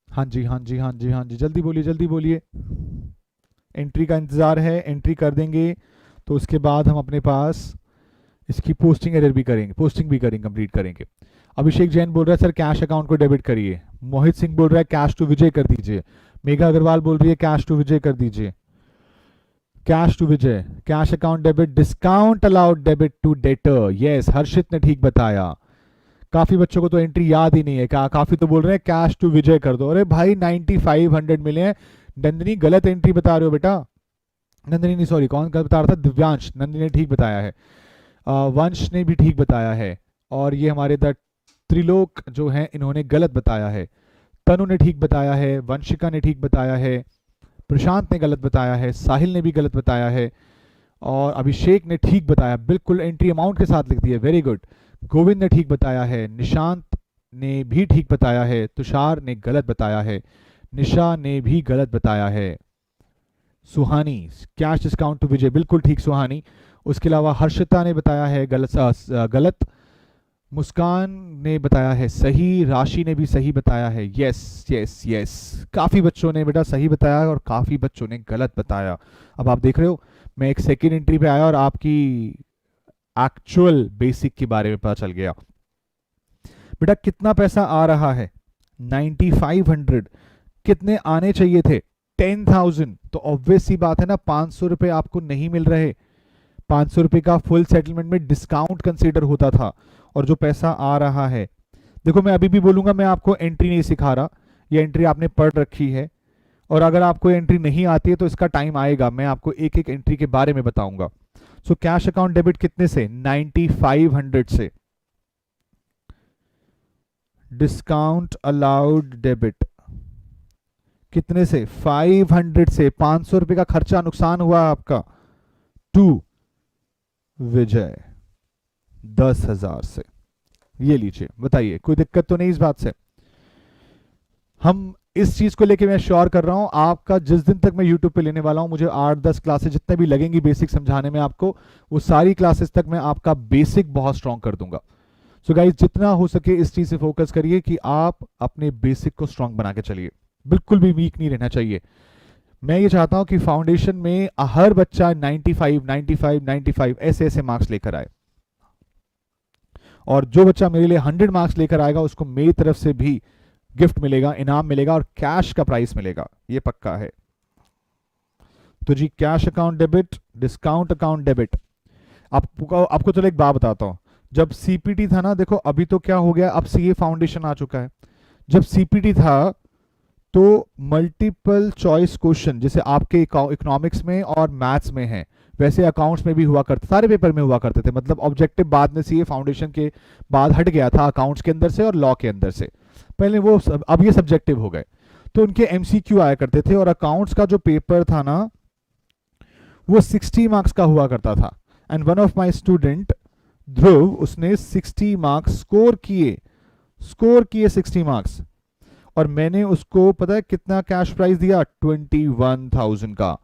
हाँ जी हाँ जी हाँ जी हाँ जी, जल्दी बोलिए जल्दी बोलिए। एंट्री का इंतजार है, एंट्री कर देंगे तो उसके बाद हम अपने पास इसकी पोस्टिंग एरर भी करेंगे, पोस्टिंग भी करेंगे, कंप्लीट करेंगे। अभिषेक जैन बोल रहा है सर कैश अकाउंट को डेबिट करिए। मोहित सिंह बोल रहा है कैश टू विजय कर दीजिए। मेघा अग्रवाल बोल रही है कैश टू विजय कर दीजिए। Cash to Vijay, cash account debit, discount allowed debit to debtor. Yes, Harshit ने ठीक बताया। काफी बच्चों को तो एंट्री याद ही नहीं है, काफी तो बोल रहे हैं कैश टू विजय कर दो। अरे भाई 9,500 मिले हैं। नंदिनी गलत एंट्री बता रहे हो बेटा। नंदिनी नहीं, सॉरी, कौन गलत बता रहा था? दिव्यांश। नंदिनी ने ठीक बताया है, वंश ने भी ठीक बताया है, और ये हमारे द त्रिलोक जो हैं इन्होंने गलत बताया है। तनु ने ठीक बताया है, वंशिका ने ठीक बताया है, प्रशांत ने गलत बताया है, साहिल ने भी गलत बताया है, और अभिषेक ने ठीक बताया, बिल्कुल एंट्री अमाउंट के साथ लिख दिया, वेरी गुड। गोविंद ने ठीक बताया है, निशांत ने भी ठीक बताया है, तुषार ने गलत बताया है, निशा ने भी गलत बताया है, सुहानी कैश डिस्काउंट टू विजय, बिल्कुल ठीक सुहानी। उसके अलावा हर्षिता ने बताया है गलत, मुस्कान ने बताया है सही, राशि ने भी सही बताया है, यस यस यस। काफ़ी बच्चों ने बेटा सही बताया और काफ़ी बच्चों ने गलत बताया। अब आप देख रहे हो मैं एक सेकेंड एंट्री पे आया और आपकी एक्चुअल बेसिक के बारे में पता चल गया। बेटा कितना पैसा आ रहा है 9500, कितने आने चाहिए थे 10,000, तो ऑब्वियस सी बात है ना 500 रुपए आपको नहीं मिल रहे। 500 रुपए का फुल सेटलमेंट में डिस्काउंट कंसीडर होता था और जो पैसा आ रहा है, देखो मैं अभी भी बोलूंगा मैं आपको एंट्री नहीं सिखा रहा, ये एंट्री आपने पढ़ रखी है और अगर आपको एंट्री नहीं आती है तो इसका टाइम आएगा, मैं आपको एक एक एंट्री के बारे में बताऊंगा। सो कैश अकाउंट डेबिट कितने से 9500 से, डिस्काउंट अलाउड डेबिट कितने से 500 से, 500 रुपए का खर्चा नुकसान हुआ आपका, टू विजय 10,000 से। ये लीजिए, बताइए कोई दिक्कत तो नहीं इस बात से। हम इस चीज को लेके मैं श्योर कर रहा हूं आपका जिस दिन तक मैं YouTube पे लेने वाला हूं, मुझे 8-10 क्लासेस जितने भी लगेंगी बेसिक समझाने में आपको, वो सारी क्लासेस तक मैं आपका बेसिक बहुत स्ट्रांग कर दूंगा। सो गाइस जितना हो सके इस चीज से फोकस करिए कि आप अपने बेसिक को स्ट्रांग बना के चलिए, बिल्कुल भी वीक नहीं रहना चाहिए। मैं ये चाहता हूं कि फाउंडेशन में हर बच्चा 95, 95, 95 ऐसे ऐसे मार्क्स लेकर आए और जो बच्चा मेरे लिए 100 मार्क्स लेकर आएगा उसको मेरी तरफ से भी गिफ्ट मिलेगा, इनाम मिलेगा और कैश का प्राइस मिलेगा, ये पक्का है। तो जी cash account debit, discount account debit, आपको चलो एक बात बताता हूं। जब सीपीटी था ना, देखो अभी तो क्या हो गया, अब सीए फाउंडेशन आ चुका है। जब सीपीटी था तो मल्टीपल चॉइस क्वेश्चन जैसे आपके इकोनॉमिक्स में और मैथ्स में है वैसे अकाउंट्स में भी हुआ करते, सारे पेपर में हुआ करते थे। मतलब ऑब्जेक्टिव बाद में सीए फाउंडेशन के बाद हट गया था अकाउंट्स के अंदर से और लॉ के अंदर से, पहले वो अब ये सब्जेक्टिव हो गए, तो उनके एमसीक्यू आया करते थे और अकाउंट्स का जो पेपर था ना वो 60 मार्क्स का हुआ करता था। And one of my student Dhruv, उसने 60 मार्क्स स्कोर किए 60 मार्क्स, और मैंने उसको पता है कितना कैश प्राइस दिया 21,000 का।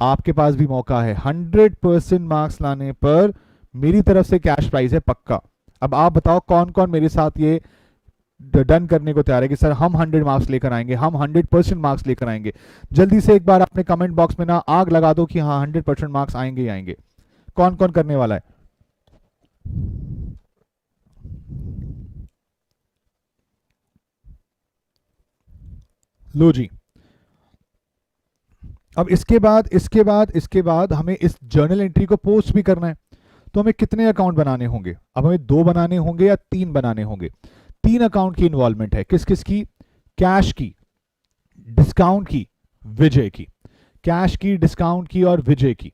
आपके पास भी मौका है, 100% मार्क्स लाने पर मेरी तरफ से कैश प्राइस है पक्का। अब आप बताओ कौन कौन मेरे साथ ये डन करने को तैयार है कि सर हम 100 मार्क्स लेकर आएंगे, हम 100% मार्क्स लेकर आएंगे। जल्दी से एक बार अपने कमेंट बॉक्स में ना आग लगा दो कि हाँ 100% मार्क्स आएंगे ही आएंगे। कौन कौन करने वाला है? लो जी, अब इसके बाद हमें इस जर्नल एंट्री को पोस्ट भी करना है, तो हमें कितने अकाउंट बनाने होंगे? अब हमें 2 बनाने होंगे या 3 बनाने होंगे? 3 अकाउंट की इन्वॉल्वमेंट है, किस किस की? कैश की, डिस्काउंट की, विजय की। कैश की, डिस्काउंट की और विजय की।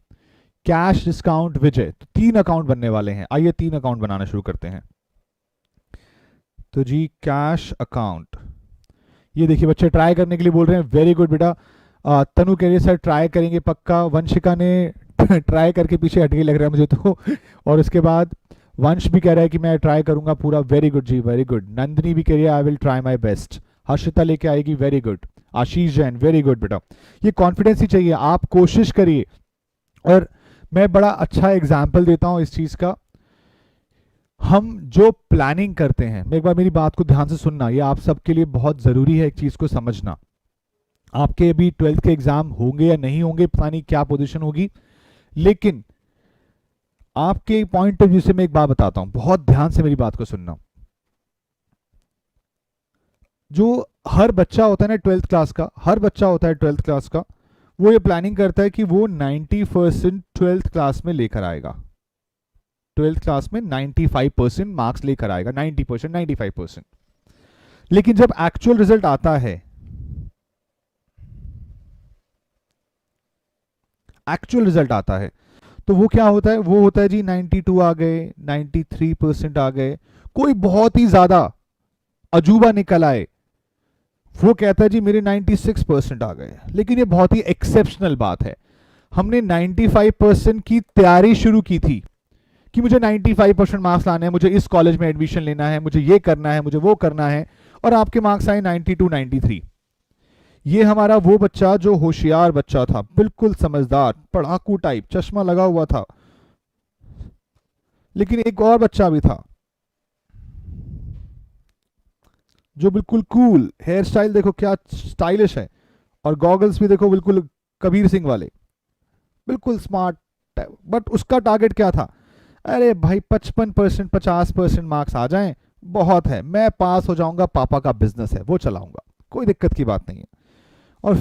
कैश, डिस्काउंट, विजय, तो 3 अकाउंट बनने वाले हैं। आइए 3 अकाउंट बनाना शुरू करते हैं। तो जी कैश अकाउंट, ये देखिए बच्चे ट्राई करने के लिए बोल रहे हैं, वेरी गुड बेटा। तनु कह रही है सर ट्राई करेंगे पक्का, वंशिका ने ट्राई करके पीछे हट गई लग रहा है मुझे तो और उसके बाद वंश भी कह रहा है कि मैं ट्राई करूंगा पूरा, वेरी गुड जी वेरी गुड। नंदिनी भी कह रही है I will try my best. Harshita लेके आएगी, very good. Ashish Jain, very good बेटा। ये कॉन्फिडेंस ही चाहिए, आप कोशिश करिए। और मैं बड़ा अच्छा एग्जाम्पल देता हूं इस चीज का। हम जो प्लानिंग करते हैं, मैं एक बार मेरी बात को ध्यान से सुनना, ये आप सबके लिए बहुत जरूरी है एक चीज को समझना। आपके अभी 12th के एग्जाम होंगे या नहीं होंगे, पता नहीं क्या पोजीशन होगी, लेकिन आपके पॉइंट ऑफ व्यू से मैं एक बात बताता हूं, बहुत ध्यान से मेरी बात को सुनना। जो हर बच्चा होता है ना 12th क्लास का, हर बच्चा होता है 12th क्लास का, वो ये प्लानिंग करता है कि वो 90% 12th क्लास में लेकर आएगा। 12th क्लास में 95% मार्क्स लेकर आएगा, 90%, 95%। लेकिन जब एक्चुअल रिजल्ट आता है, तो वो क्या होता है? वो होता है जी 92 आ गए, 93% आ गए, कोई बहुत ही ज्यादा अजूबा निकल आए, वो कहता है जी मेरे 96% आ गए। लेकिन ये बहुत ही एक्सेप्शनल बात है। हमने 95% की तैयारी शुरू की थी कि मुझे 95% मार्क्स लाने हैं, मुझे इस कॉलेज में एडमिशन लेना है, मुझे ये करना है, मुझे वो करना है, और आपके मार्क्स आए 92 93। ये हमारा वो बच्चा जो होशियार बच्चा था, बिल्कुल समझदार, पढ़ाकू टाइप, चश्मा लगा हुआ था। लेकिन एक और बच्चा भी था जो बिल्कुल कूल, हेयर स्टाइल देखो क्या स्टाइलिश है, और गॉगल्स भी देखो बिल्कुल कबीर सिंह वाले, बिल्कुल स्मार्ट। बट उसका टारगेट क्या था? अरे भाई 55% 50% मार्क्स आ जाएं बहुत है, मैं पास हो जाऊंगा, पापा का बिजनेस है वो चलाऊंगा, कोई दिक्कत की बात नहीं है। और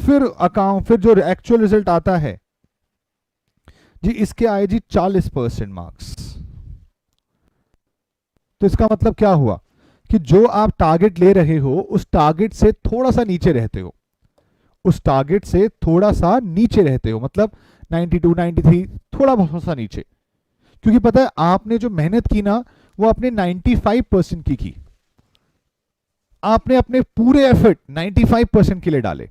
फिर जो एक्चुअल रिजल्ट आता है जी, इसके आए जी 40% मार्क्स। तो इसका मतलब क्या हुआ कि जो आप टारगेट ले रहे हो उस टारगेट से थोड़ा सा नीचे रहते हो, उस टारगेट से थोड़ा सा नीचे रहते हो, मतलब 92 93 थोड़ा बहुत सा नीचे। क्योंकि पता है आपने जो मेहनत की ना वो अपने 95% की, आपने अपने पूरे एफर्ट 95% के लिए डाले।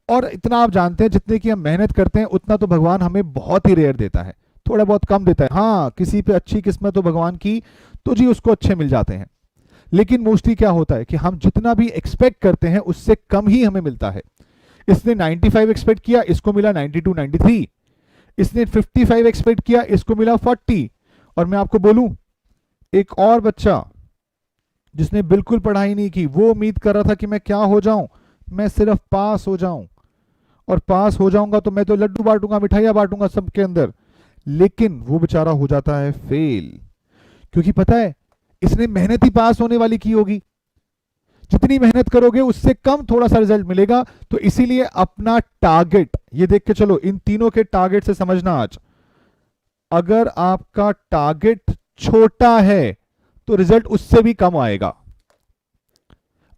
और इतना आप जानते हैं जितने की हम मेहनत करते हैं उतना तो भगवान हमें बहुत ही रेयर देता है, थोड़ा बहुत कम देता है। हाँ, किसी पे अच्छी किस्मत हो भगवान की तो जी उसको अच्छे मिल जाते हैं, लेकिन मोस्टली क्या होता है कि हम जितना भी एक्सपेक्ट करते हैं उससे कम ही हमें मिलता है। इसने 95 एक्सपेक्ट किया, इसको मिला 92 93। इसने 55 एक्सपेक्ट किया, इसको मिला 40। और मैं आपको बोलूं, एक और बच्चा जिसने बिल्कुल पढ़ाई नहीं की, वो उम्मीद कर रहा था कि मैं क्या हो जाऊं, मैं सिर्फ पास हो जाऊं, और पास हो जाऊंगा तो मैं तो लड्डू बांटूंगा, मिठाइयां बांटूंगा सबके अंदर। लेकिन वो बेचारा हो जाता है फेल, क्योंकि पता है इसने मेहनत ही पास होने वाली की होगी, जितनी मेहनत करोगे उससे कम थोड़ा सा रिजल्ट मिलेगा। तो इसीलिए अपना टारगेट ये देख के चलो, इन तीनों के टारगेट से समझना आज, अगर आपका टारगेट छोटा है तो रिजल्ट उससे भी कम आएगा।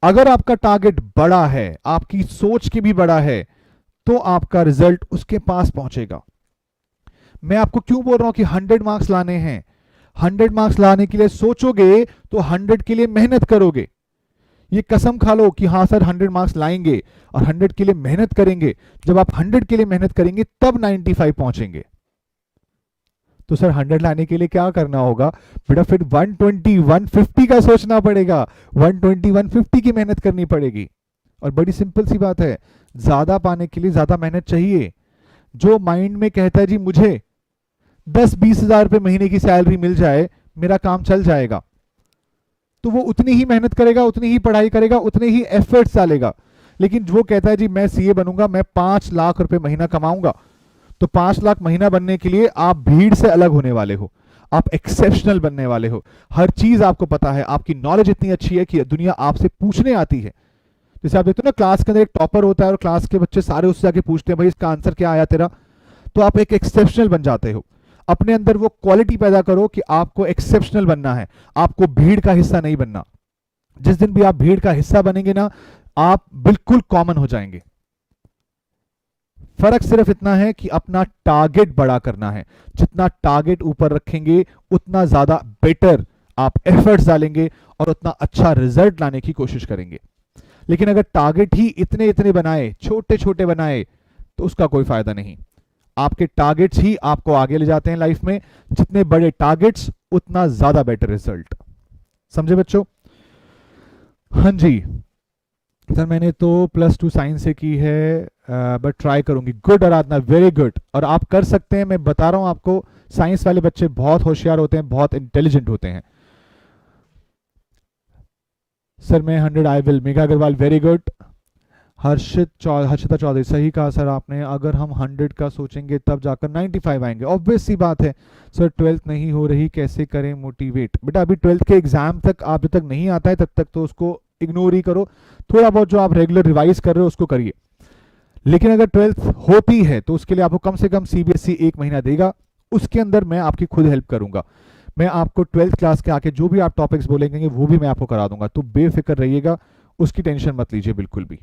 अगर आपका टारगेट बड़ा है, आपकी सोच के भी बड़ा है, तो आपका रिजल्ट उसके पास पहुंचेगा। मैं आपको क्यों बोल रहा हूं कि 100 मार्क्स लाने हैं? 100 मार्क्स लाने के लिए सोचोगे तो 100 के लिए मेहनत करोगे, ये कसम खा लो कि हाँ सर 100 मार्क्स लाएंगे, और 100 के लिए मेहनत करेंगे। जब आप 100 के लिए मेहनत करेंगे तब 95 पहुंचेंगे। तो सर 100 लाने के लिए क्या करना होगा बेटा? फिर 120 150 का सोचना पड़ेगा, 120 150 की मेहनत करनी पड़ेगी। और बड़ी सिंपल सी बात है, ज्यादा पाने के लिए ज्यादा मेहनत चाहिए। जो माइंड में कहता है जी मुझे 10-20 हजार रुपए महीने की सैलरी मिल जाए, मेरा काम चल जाएगा, तो वो उतनी ही मेहनत करेगा, उतनी ही पढ़ाई करेगा, उतने ही एफर्ट्स डालेगा। लेकिन जो कहता है जी मैं सीए बनूंगा, मैं 5 लाख रुपए महीना कमाऊंगा, तो 5 लाख महीना बनने के लिए आप भीड़ से अलग होने वाले हो, आप एक्सेप्शनल बनने वाले हो। हर चीज आपको पता है, आपकी नॉलेज इतनी अच्छी है कि दुनिया आपसे पूछने आती है। जैसे आप देखते हो ना, क्लास के अंदर एक टॉपर होता है और क्लास के बच्चे सारे उससे जाके पूछते हैं भाई इसका आंसर क्या आया तेरा, तो आप एक एक्सेप्शनल बन जाते हो। अपने अंदर वो क्वालिटी पैदा करो कि आपको एक्सेप्शनल बनना है, आपको भीड़ का हिस्सा नहीं बनना। जिस दिन भी आप भीड़ का हिस्सा बनेंगे ना, आप बिल्कुल कॉमन हो जाएंगे। फर्क सिर्फ इतना है कि अपना टारगेट बड़ा करना है। जितना टारगेट ऊपर रखेंगे उतना ज्यादा बेटर आप एफर्ट्स डालेंगे और उतना अच्छा रिजल्ट लाने की कोशिश करेंगे। लेकिन अगर टारगेट ही इतने इतने बनाए, छोटे छोटे बनाए, तो उसका कोई फायदा नहीं। आपके टारगेट्स ही आपको आगे ले जाते हैं लाइफ में। जितने बड़े टारगेट्स उतना ज्यादा बेटर रिजल्ट। समझे बच्चों? हाँ जी सर, मैंने तो +2 साइंस से की है, बट ट्राई करूंगी। गुड आराधना, वेरी गुड। और आप कर सकते हैं, मैं बता रहा हूं आपको, साइंस वाले बच्चे बहुत होशियार होते हैं, बहुत इंटेलिजेंट होते हैं। सर मैं 100 I will. Megha Agarwal, very good. Harshita Chaudhary, सही कहा सर आपने, अगर हम 100 का सोचेंगे तब जाकर 95 आएंगे, ऑब्वियस सी बात है। सर 12th नहीं हो रही, कैसे करें मोटिवेट? बेटा अभी 12th के एग्जाम तक आप जब तक नहीं आता है तब तक तो उसको इग्नोर ही करो। थोड़ा बहुत जो आप रेगुलर रिवाइज कर रहे हो उसको करिए। लेकिन अगर 12th होती है तो उसके लिए आपको कम से कम सीबीएसई 1 महीना देगा, उसके अंदर मैं आपकी खुद हेल्प करूंगा। मैं आपको 12th क्लास के आके जो भी आप टॉपिक्स बोलेंगे वो भी मैं आपको करा दूंगा, तो बेफिक्र रहिएगा, उसकी टेंशन मत लीजिए बिल्कुल भी।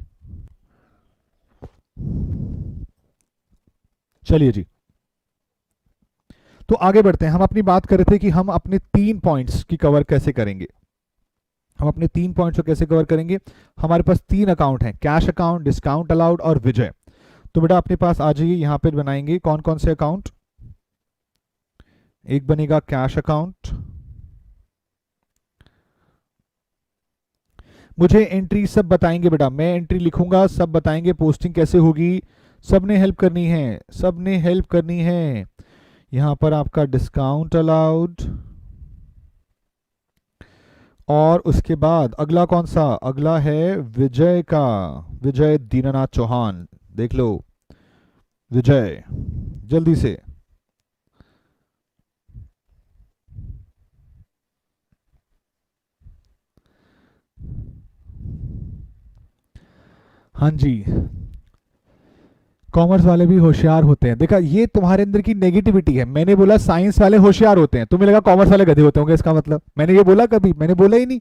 चलिए जी, तो आगे बढ़ते हैं। हम अपनी बात कर रहे थे कि हम अपने 3 पॉइंट्स की कवर कैसे करेंगे। हम अपने 3 पॉइंट्स को कैसे कवर करेंगे? हमारे पास 3 अकाउंट हैं, कैश अकाउंट, डिस्काउंट अलाउड और विजय। तो बेटा अपने पास आ जाइए, यहां पर बनाएंगे कौन कौन से अकाउंट। एक बनेगा कैश अकाउंट, मुझे एंट्री सब बताएंगे बेटा, मैं एंट्री लिखूंगा, सब बताएंगे पोस्टिंग कैसे होगी, सबने हेल्प करनी है, सबने हेल्प करनी है। यहां पर आपका डिस्काउंट अलाउड, और उसके बाद अगला कौन सा, अगला है विजय का, विजय दीनानाथ चौहान, देख लो विजय जल्दी से। हाँ जी, कॉमर्स वाले भी होशियार होते हैं। देखा, ये तुम्हारे अंदर की नेगेटिविटी है। मैंने बोला साइंस वाले होशियार होते हैं, तुम्हें लगा कॉमर्स वाले गधे होते होंगे, इसका मतलब मैंने ये बोला कभी? मैंने बोला ही नहीं।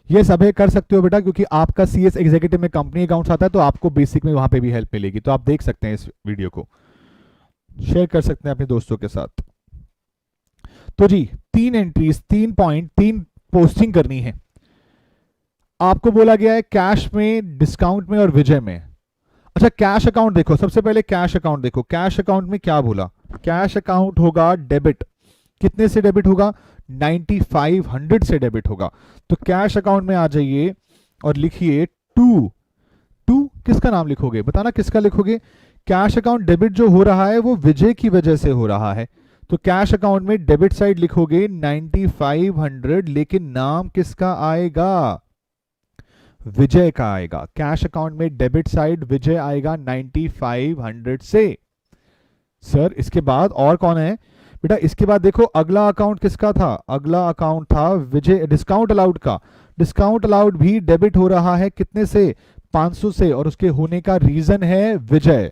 ये सभी कर सकते हो बेटा, क्योंकि आपका सीएस एग्जीक्यूटिव में कंपनी अकाउंट्स आता है, तो आपको बेसिक में वहां पे भी हेल्प मिलेगी। तो आप देख सकते हैं, इस वीडियो को शेयर कर सकते हैं अपने दोस्तों के साथ। तो जी 3 एंट्रीज, 3 पॉइंट, 3 पोस्टिंग करनी है। आपको बोला गया है कैश में, डिस्काउंट में और विजय में। अच्छा, कैश अकाउंट देखो, सबसे पहले कैश अकाउंट देखो। कैश अकाउंट में क्या बोला, कैश अकाउंट होगा डेबिट। कितने से डेबिट होगा? 9500 से डेबिट होगा। तो कैश अकाउंट में आ जाइए और लिखिए टू। टू किसका नाम लिखोगे, बताना किसका लिखोगे? कैश अकाउंट डेबिट जो हो रहा है वो विजय की वजह से हो रहा है, तो कैश अकाउंट में डेबिट साइड लिखोगे 9500, लेकिन नाम किसका आएगा? विजय का आएगा। कैश अकाउंट में डेबिट साइड विजय आएगा 9500 से। सर इसके बाद और कौन है बेटा? इसके बाद देखो अगला अकाउंट किसका था? अगला अकाउंट था विजय डिस्काउंट अलाउड का। डिस्काउंट अलाउड भी डेबिट हो रहा है कितने से? 500 से, और उसके होने का रीजन है विजय।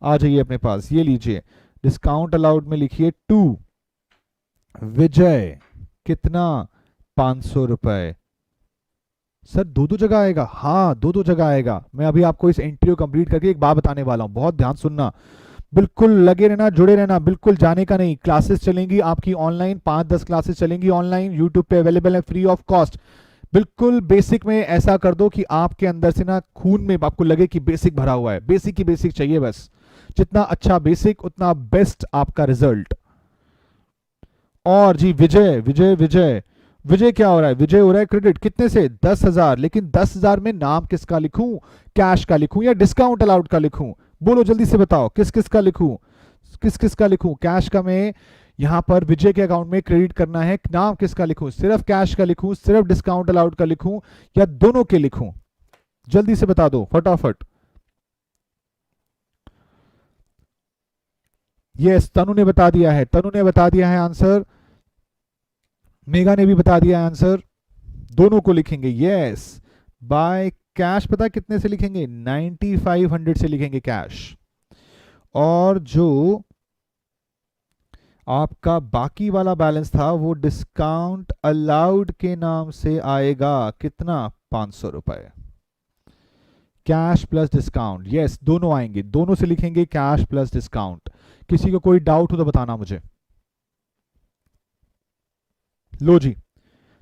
आ जाइए अपने पास, ये लीजिए डिस्काउंट अलाउड में लिखिए 2, विजय कितना? 500 रुपए। सर दो दो जगह आएगा? हाँ दो दो जगह आएगा। मैं अभी आपको इस एंट्री को कंप्लीट करके एक बात बताने वाला हूं, बहुत ध्यान सुनना, बिल्कुल लगे रहना, जुड़े रहना, बिल्कुल जाने का नहीं। क्लासेस चलेंगी आपकी ऑनलाइन, 5-10 क्लासेस चलेंगी ऑनलाइन, यूट्यूब पे अवेलेबल है फ्री ऑफ कॉस्ट। बिल्कुल बेसिक में ऐसा कर दो कि आपके अंदर से ना खून में आपको लगे कि बेसिक भरा हुआ है। बेसिक की बेसिक चाहिए बस, जितना अच्छा बेसिक उतना बेस्ट आपका रिजल्ट। और जी विजय विजय विजय विजय क्या हो रहा है? विजय हो रहा है क्रेडिट, कितने से? 10,000। लेकिन 10,000 में नाम किसका लिखूं? कैश का लिखूं या डिस्काउंट अलाउड का लिखूं? बोलो जल्दी से बताओ, किस किस का लिखूं, किस किस का लिखूं? कैश का में यहां पर विजय के अकाउंट में क्रेडिट करना है, नाम किसका लिखूं? सिर्फ कैश का लिखूं, सिर्फ डिस्काउंट अलाउड का लिखूं, या दोनों के लिखूं? जल्दी से बता दो फटाफट। यस, तनु ने बता दिया है, तनु ने बता दिया है आंसर, मेगा ने भी बता दिया आंसर। दोनों को लिखेंगे, यस। बाय कैश पता कितने से लिखेंगे? 9500 से लिखेंगे कैश। और जो आपका बाकी वाला बैलेंस था वो डिस्काउंट अलाउड के नाम से आएगा, कितना? 500 रुपए। कैश प्लस डिस्काउंट, यस दोनों आएंगे, दोनों से लिखेंगे कैश प्लस डिस्काउंट। किसी को कोई डाउट हो तो बताना मुझे। लो जी,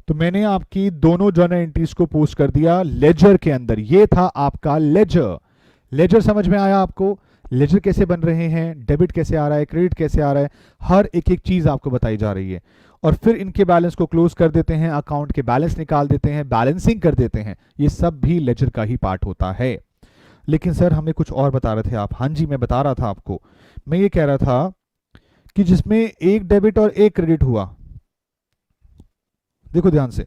तो मैंने आपकी दोनों जर्नल एंट्रीज को पोस्ट कर दिया लेजर के अंदर। ये था आपका लेजर। लेजर समझ में आया आपको? लेजर कैसे बन रहे हैं, डेबिट कैसे आ रहा है, क्रेडिट कैसे आ रहा है, हर एक एक चीज आपको बताई जा रही है। और फिर इनके बैलेंस को क्लोज कर देते हैं, अकाउंट के बैलेंस निकाल देते हैं, बैलेंसिंग कर देते हैं। ये सब भी लेजर का ही पार्ट होता है। लेकिन सर हमें कुछ और बता रहे थे आप। हाँ जी, मैं बता रहा था आपको। मैं ये कह रहा था कि जिसमें एक डेबिट और एक क्रेडिट हुआ, देखो ध्यान से,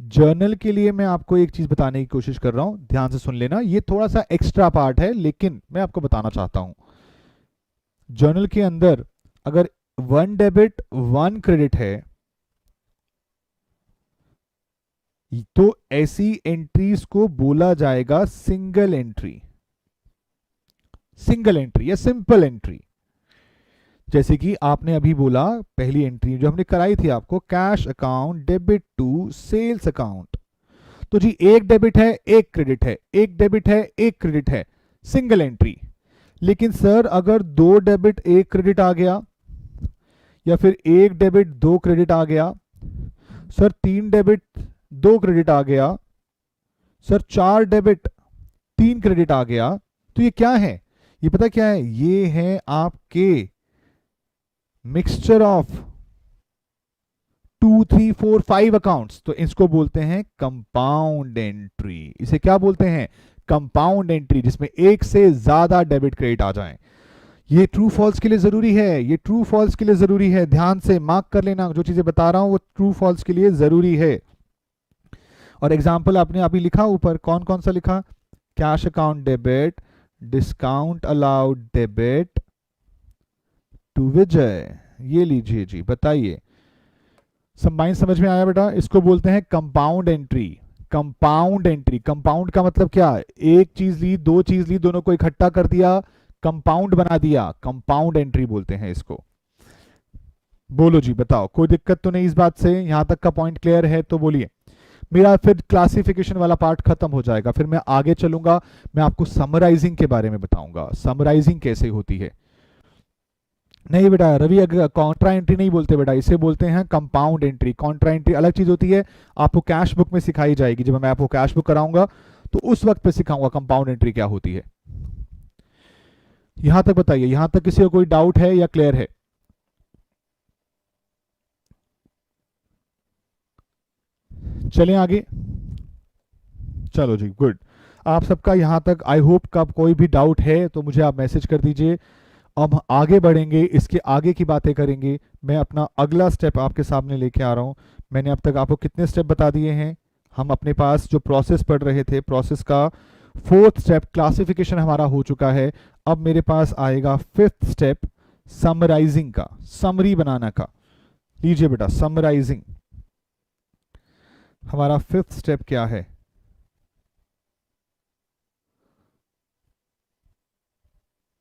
जर्नल के लिए मैं आपको एक चीज बताने की कोशिश कर रहा हूं, ध्यान से सुन लेना। ये थोड़ा सा एक्स्ट्रा पार्ट है, लेकिन मैं आपको बताना चाहता हूं। जर्नल के अंदर अगर 1 डेबिट 1 क्रेडिट है, तो ऐसी एंट्रीज को बोला जाएगा सिंगल एंट्री। सिंगल एंट्री या सिंपल एंट्री। जैसे कि आपने अभी बोला, पहली एंट्री जो हमने कराई थी आपको, cash account debit to sales account. तो जी एक डेबिट है एक क्रेडिट है, एक डेबिट है एक क्रेडिट है, सिंगल एंट्री। लेकिन सर अगर 2 डेबिट 1 क्रेडिट आ गया, या फिर 1 डेबिट 2 क्रेडिट आ गया, सर 3 डेबिट 2 क्रेडिट आ गया, सर 4 डेबिट 3 क्रेडिट आ गया, तो ये क्या है? ये पता क्या है? ये है आपके मिक्सचर ऑफ 2 3 4 5 अकाउंट्स। तो इसको बोलते हैं कंपाउंड एंट्री। इसे क्या बोलते हैं? कंपाउंड एंट्री, जिसमें एक से ज्यादा डेबिट क्रेडिट आ जाएं। ये ट्रू फॉल्स के लिए जरूरी है, ये ट्रू फॉल्स के लिए जरूरी है। ध्यान से मार्क कर लेना, जो चीजें बता रहा हूं वो ट्रू फॉल्स के लिए जरूरी है। और एग्जाम्पल आपने अभी लिखा ऊपर, कौन कौन सा लिखा? Cash account debit, discount allowed debit to Vijay. ये लीजिए जी, बताइए कंबाइन समझ में आया बेटा? इसको बोलते हैं compound entry. Compound entry, compound का मतलब क्या? एक चीज ली, दो चीज ली, दोनों को इकट्ठा कर दिया, कंपाउंड बना दिया, कंपाउंड एंट्री बोलते हैं इसको। बोलो जी, बताओ, कोई दिक्कत तो नहीं इस बात से? यहां तक का पॉइंट क्लियर है तो बोलिए। मेरा फिर क्लासिफिकेशन वाला पार्ट खत्म हो जाएगा, फिर मैं आगे चलूंगा, मैं आपको समराइजिंग के बारे में बताऊंगा, समराइजिंग कैसे होती है। नहीं बेटा रवि, अगर कॉन्ट्रा एंट्री नहीं बोलते बेटा, इसे बोलते हैं कंपाउंड एंट्री। कॉन्ट्रा एंट्री अलग चीज होती है, आपको कैश बुक में सिखाई जाएगी। जब मैं आपको कैश बुक कराऊंगा तो उस वक्त पे सिखाऊंगा कंपाउंड एंट्री क्या होती है। यहां तक बताइए, यहां तक किसी को कोई डाउट है या क्लियर है? चलें आगे। चलो जी, गुड। आप सबका यहां तक आई होप का कोई भी डाउट है तो मुझे आप मैसेज कर दीजिए। अब हम आगे बढ़ेंगे, इसके आगे की बातें करेंगे। मैं अपना अगला स्टेप आपके सामने लेके आ रहा हूं। मैंने अब तक आपको कितने स्टेप बता दिए हैं? हम अपने पास जो प्रोसेस पढ़ रहे थे, प्रोसेस का 4th स्टेप क्लासिफिकेशन हमारा हो चुका है। अब मेरे पास आएगा 5th स्टेप समराइजिंग का, समरी बनाना का। लीजिए बेटा, समराइजिंग हमारा 5th स्टेप क्या है?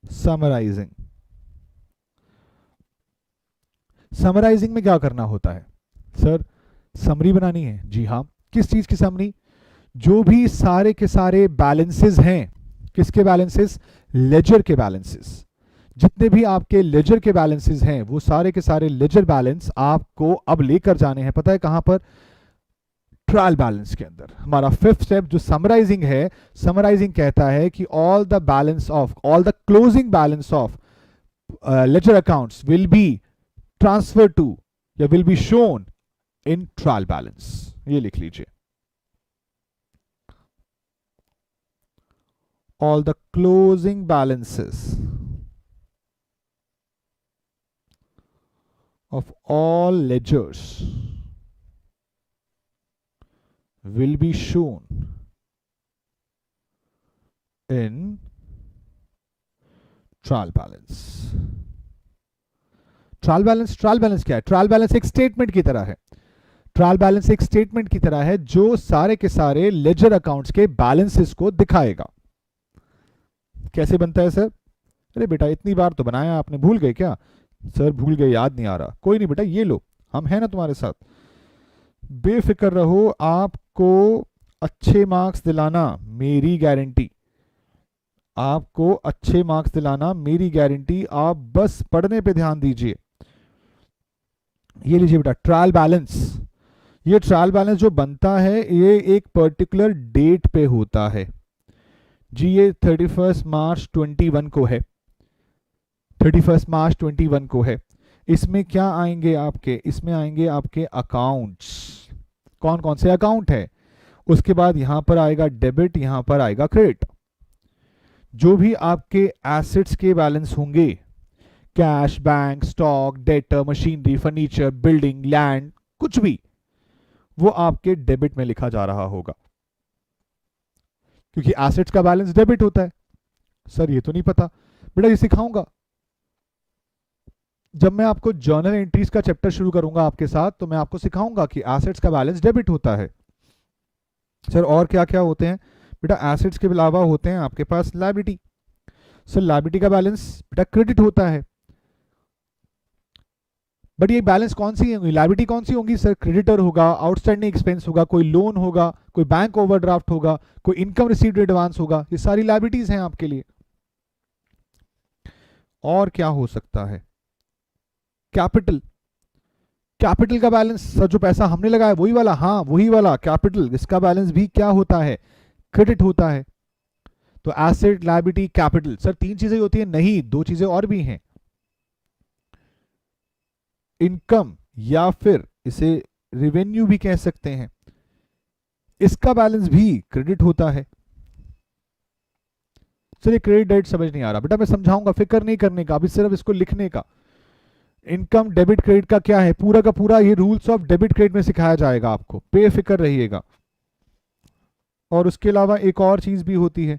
समराइजिंग। समराइजिंग में क्या करना होता है? सर समरी बनानी है। जी हाँ, किस चीज की समरी? जो भी सारे के सारे बैलेंसेस हैं, किसके बैलेंसेस? लेजर के बैलेंसेस। जितने भी आपके लेजर के बैलेंसेस हैं, वो सारे के सारे लेजर बैलेंस आपको अब लेकर जाने हैं। पता है कहां पर? ट्रायल बैलेंस के अंदर। हमारा 5th स्टेप जो समराइजिंग है, समराइजिंग कहता है कि all the balance of, all the closing balance of ledger accounts will be transfer to या will be shown in trial balance. ये लिख लीजिए, all the closing balances of all ledgers will be shown in trial balance. Trial balance, trial balance क्या है? Trial balance एक statement की तरह है। ट्रायल बैलेंस एक स्टेटमेंट की तरह है जो सारे के सारे लेजर अकाउंट्स के बैलेंसेस को दिखाएगा। कैसे बनता है सर? अरे बेटा इतनी बार तो बनाया आपने, भूल गए क्या? सर भूल गए, याद नहीं आ रहा। कोई नहीं बेटा, ये लो, हम हैं ना तुम्हारे साथ, बेफिक्र रहो। आपको अच्छे मार्क्स दिलाना मेरी गारंटी, आपको अच्छे मार्क्स दिलाना मेरी गारंटी। आप बस पढ़ने पे ध्यान दीजिए। ये लीजिए बेटा, ट्रायल बैलेंस। ये ट्रायल बैलेंस जो बनता है ये एक पर्टिकुलर डेट पे होता है जी। ये 31 मार्च 21 को है, 31 मार्च 21 को है। इसमें क्या आएंगे आपके? इसमें आएंगे आपके अकाउंट्स। कौन कौन से अकाउंट है? उसके बाद यहां पर आएगा डेबिट, यहां पर आएगा क्रेडिट। जो भी आपके एसेट्स के बैलेंस होंगे, cash, bank, stock, debtor, machinery, furniture, building, land, कुछ भी, वो आपके डेबिट में लिखा जा रहा होगा, क्योंकि एसेट्स का बैलेंस डेबिट होता है। सर ये तो नहीं पता बेटा, ये सिखाऊंगा जब मैं आपको जर्नल एंट्रीज का चैप्टर शुरू करूंगा आपके साथ, तो मैं आपको सिखाऊंगा कि एसेट्स का बैलेंस डेबिट होता है। सर और क्या क्या होते हैं? बेटा एसेट्स के अलावा होते हैं आपके पास लायबिलिटी। सर लायबिलिटी का बैलेंस बेटा क्रेडिट होता है। बट ये बैलेंस कौन सी होंगी? लायबिलिटी कौन सी होंगी? सर क्रेडिटर होगा, आउटस्टैंडिंग एक्सपेंस होगा, कोई लोन होगा, कोई बैंक ओवरड्राफ्ट होगा, कोई इनकम रिसीव्ड एडवांस होगा। ये सारी लायबिलिटीज हैं आपके लिए। और क्या हो सकता है? कैपिटल। कैपिटल का बैलेंस, सर जो पैसा हमने लगाया वही वाला, हाँ वही वाला कैपिटल, इसका बैलेंस भी क्या होता है? क्रेडिट होता है। तो एसेट, लायबिलिटी, कैपिटल, सर तीन चीजें होती है? नहीं, दो चीजें और भी हैं। इनकम या फिर इसे रेवेन्यू भी कह सकते हैं, इसका बैलेंस भी क्रेडिट होता है। सर ये क्रेडिट डेट समझ नहीं आ रहा, बेटा मैं समझाऊंगा, फिक्र नहीं करने का, अभी सिर्फ इसको लिखने का। इनकम डेबिट क्रेडिट का क्या है, पूरा का पूरा ये रूल्स ऑफ डेबिट क्रेडिट में सिखाया जाएगा आपको, बेफिक्र रहिएगा। और उसके अलावा एक और चीज भी होती है,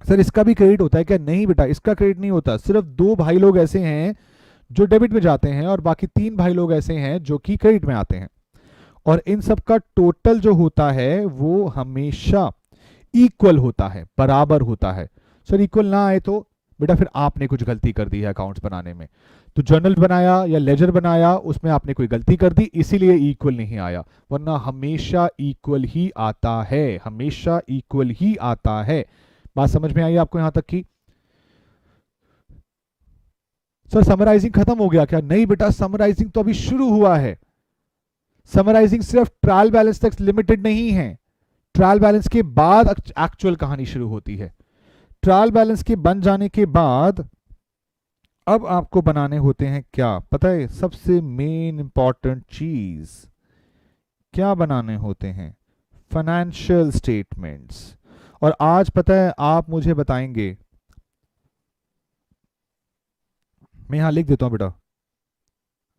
सर इसका भी क्रेडिट होता है क्या? नहीं बेटा, इसका क्रेडिट नहीं होता। सिर्फ दो भाई लोग ऐसे हैं जो डेबिट में जाते हैं और बाकी तीन भाई लोग ऐसे हैं जो कि क्रेडिट में आते हैं। और इन सब का टोटल जो होता है वो हमेशा इक्वल होता है, बराबर होता है। सर इक्वल ना आए तो बेटा फिर आपने कुछ गलती कर दी है अकाउंट्स बनाने में। तो जर्नल बनाया या लेजर बनाया, उसमें आपने कोई गलती कर दी, इसीलिए इक्वल नहीं आया, वरना हमेशा इक्वल ही आता है, हमेशा इक्वल ही आता है। बात समझ में आई आपको यहां तक की? सर समराइजिंग खत्म हो गया क्या? नहीं बेटा, समराइजिंग तो अभी शुरू हुआ है। समराइजिंग सिर्फ ट्रायल बैलेंस तक लिमिटेड नहीं है, ट्रायल बैलेंस के बाद एक्चुअल कहानी शुरू होती है। ट्रायल बैलेंस के बन जाने के बाद अब आपको बनाने होते हैं क्या पता है? सबसे मेन इंपॉर्टेंट चीज क्या बनाने होते हैं? Financial statements. और आज पता है आप मुझे बताएंगे, मैं यहां लिख देता हूं बेटा,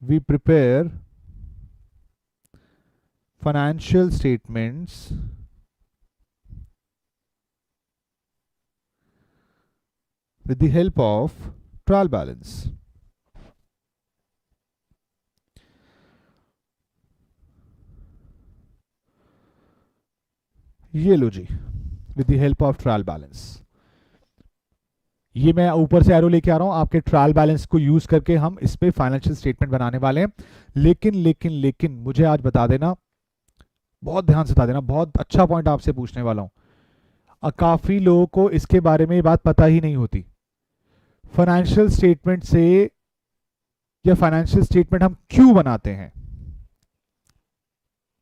we prepare financial statements with the help of trial balance. ये लो जी, with the help of trial balance। ये मैं ऊपर से एरो लेके आ रहा हूं, आपके ट्रायल बैलेंस को यूज करके हम इस पे फाइनेंशियल स्टेटमेंट बनाने वाले हैं। लेकिन मुझे आज बता देना, बहुत ध्यान से बता देना, बहुत अच्छा पॉइंट आपसे पूछने वाला हूं। काफी लोगों को इसके बारे में ये बात पता ही नहीं होती। फाइनेंशियल स्टेटमेंट से या फाइनेंशियल स्टेटमेंट हम क्यों बनाते हैं,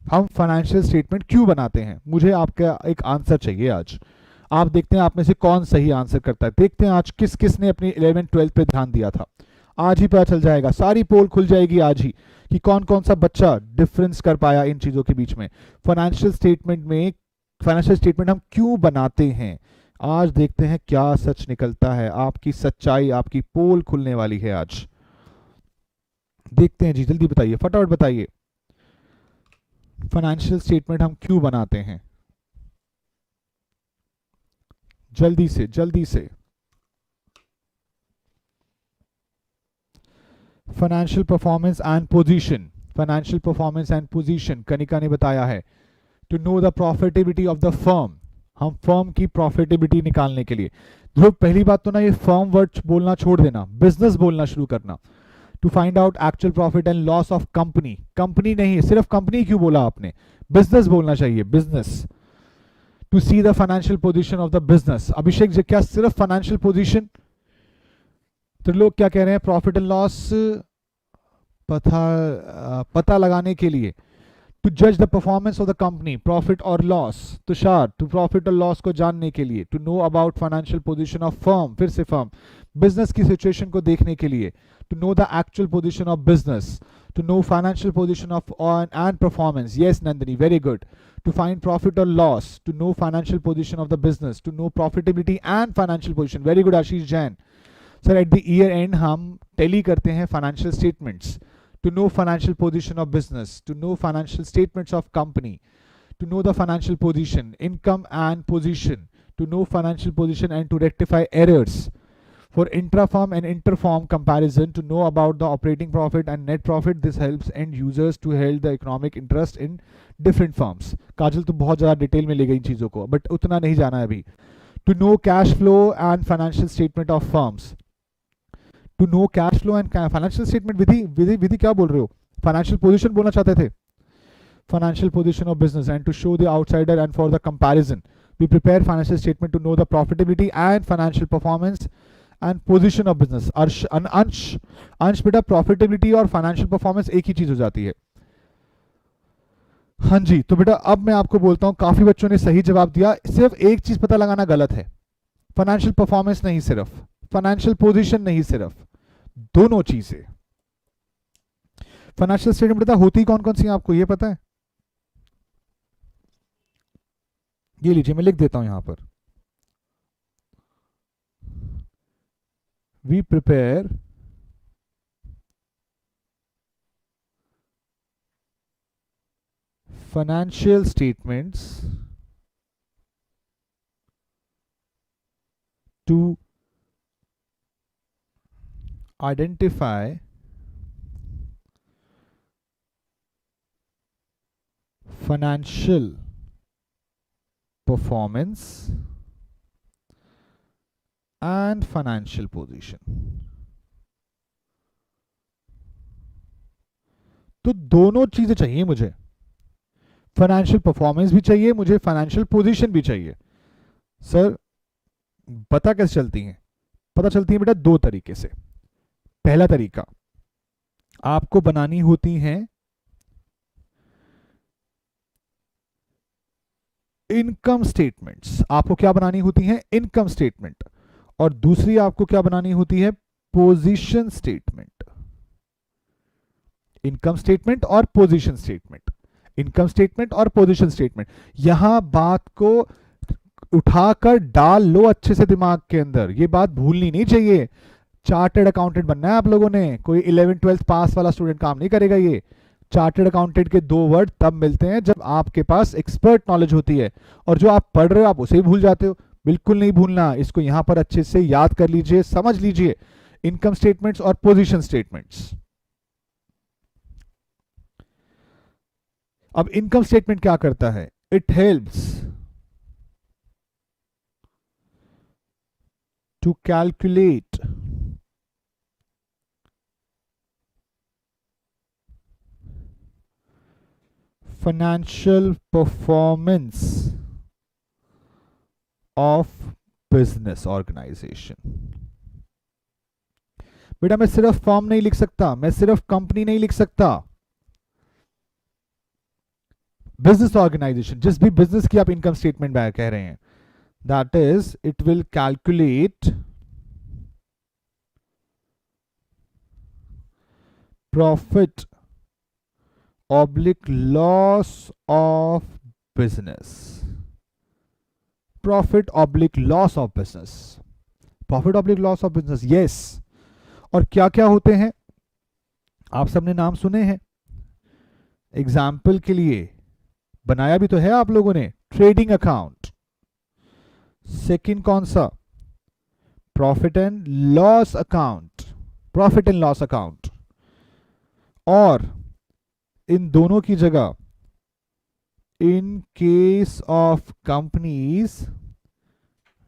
हम फाइनेंशियल स्टेटमेंट क्यों बनाते हैं, मुझे आपका एक आंसर चाहिए आज। आप देखते हैं आप में से कौन सही आंसर करता है, देखते हैं आज किस किस ने अपनी 11th 12th पे ध्यान दिया था। आज ही पता चल जाएगा, सारी पोल खुल जाएगी आज ही कि कौन कौन सा बच्चा डिफरेंस कर पाया इन चीजों के बीच में। फाइनेंशियल स्टेटमेंट में, फाइनेंशियल स्टेटमेंट हम क्यों बनाते हैं, आज देखते हैं क्या सच निकलता है। आपकी सच्चाई, आपकी पोल खुलने वाली है आज। देखते हैं जी, जल्दी बताइए, फटाफट बताइए, फाइनेंशियल स्टेटमेंट हम क्यों बनाते हैं? जल्दी से जल्दी से। Financial performance and position, financial performance and position Kanika ने बताया है। To know the profitability of the firm, हम फर्म की प्रॉफिटेबिलिटी निकालने के लिए। ध्रुव पहली बात तो ना ये फर्म वर्ड बोलना छोड़ देना, बिजनेस बोलना शुरू करना। To find out actual profit and loss of company, company नहीं, सिर्फ कंपनी क्यों बोला आपने, बिजनेस बोलना चाहिए, business. To see the financial position of the business. Abhishek ji क्या सिर्फ फाइनेंशियल पोजीशन? तो लोग क्या कह रहे हैं, प्रॉफिट एंड लॉस पता लगाने के लिए। टू जज the performance of the company, profit और लॉस। तुषार टू प्रॉफिट और लॉस को जानने के लिए। To know about financial position of firm, फिर से फर्म, बिजनेस की सिचुएशन को देखने के लिए। To know the actual position of business, to know financial position of and performance. Yes Nandini, very good. To find profit और loss, to know financial position of the business, to know profitability and financial position, very good Ashish Jain. Sir at the year end हम tally करते हैं financial statements. To know financial position of business, to know financial statements of company, to know the financial position, income and position, to know financial position and to rectify errors. For intra-firm and inter-firm comparison, to know about the operating profit and net profit, this helps end users to hold the economic interest in different firms. काजल तो बहुत ज़्यादा detail में ले गई इन चीज़ों को, but उतना नहीं जाना है अभी। To know cash flow and financial statement of firms. To know cash flow and financial statement. Vidhi Vidhi Vidhi क्या बोल रहे हो, फाइनेंशियल पोजीशन बोलना चाहते थे। Financial position of business and to show the outsider and for the comparison we prepare financial statement to know the profitability and financial performance and position of business. Ansh Ansh बेटा profitability और financial performance एक ही चीज हो जाती है। हाँ जी, तो बेटा अब मैं आपको बोलता हूं, काफी बच्चों ने सही जवाब दिया, सिर्फ एक चीज पता लगाना गलत है, फाइनेंशियल परफॉर्मेंस नहीं सिर्फ, फाइनेंशियल पोजीशन नहीं सिर्फ, दोनों चीजें। फाइनेंशियल स्टेटमेंट बेटा होती कौन कौन सी है आपको ये पता है? ये लीजिए मैं लिख देता हूं यहां पर, we prepare financial statements to identify financial performance and financial position। तो दोनों चीजें चाहिए मुझे, फाइनेंशियल परफॉर्मेंस भी चाहिए मुझे, फाइनेंशियल पोजीशन भी चाहिए। सर पता कैसे चलती हैं? पता चलती है बेटा दो तरीके से। पहला तरीका, आपको बनानी होती हैं इनकम स्टेटमेंट्स। आपको क्या बनानी होती हैं? Income statement. और दूसरी आपको क्या बनानी होती है? Position statement. इनकम स्टेटमेंट और पोजीशन स्टेटमेंट, इनकम स्टेटमेंट और पोजीशन स्टेटमेंट। यहां बात को उठाकर डाल लो अच्छे से दिमाग के अंदर, ये बात भूलनी नहीं चाहिए। चार्टर्ड अकाउंटेंट बनना है आप लोगों ने, कोई 11th-12th पास वाला स्टूडेंट काम नहीं करेगा ये। चार्टर्ड अकाउंटेंट के दो वर्ड तब मिलते हैं जब आपके पास एक्सपर्ट नॉलेज होती है, और जो आप पढ़ रहे हो आप उसे ही भूल जाते हो। बिल्कुल नहीं भूलना, इसको यहां पर अच्छे से याद कर लीजिए, समझ लीजिए। इनकम स्टेटमेंट्स और पोजीशन स्टेटमेंट्स। अब इनकम स्टेटमेंट क्या करता है? It helps to calculate financial performance of business organization। बेटा मैं सिर्फ फॉर्म नहीं लिख सकता, मैं सिर्फ कंपनी नहीं लिख सकता, बिजनेस ऑर्गेनाइजेशन, जिस भी बिजनेस की आप इनकम स्टेटमेंट कह रहे हैं, that is it will calculate profit oblique loss of business. Profit oblique loss of business, profit oblique loss of business, yes. और क्या क्या होते हैं आप सबने नाम सुने हैं, एग्जाम्पल के लिए बनाया भी तो है आप लोगों ने, ट्रेडिंग अकाउंट। सेकंड कौन सा? Profit and loss account, profit and loss account. और इन दोनों की जगह, in case of companies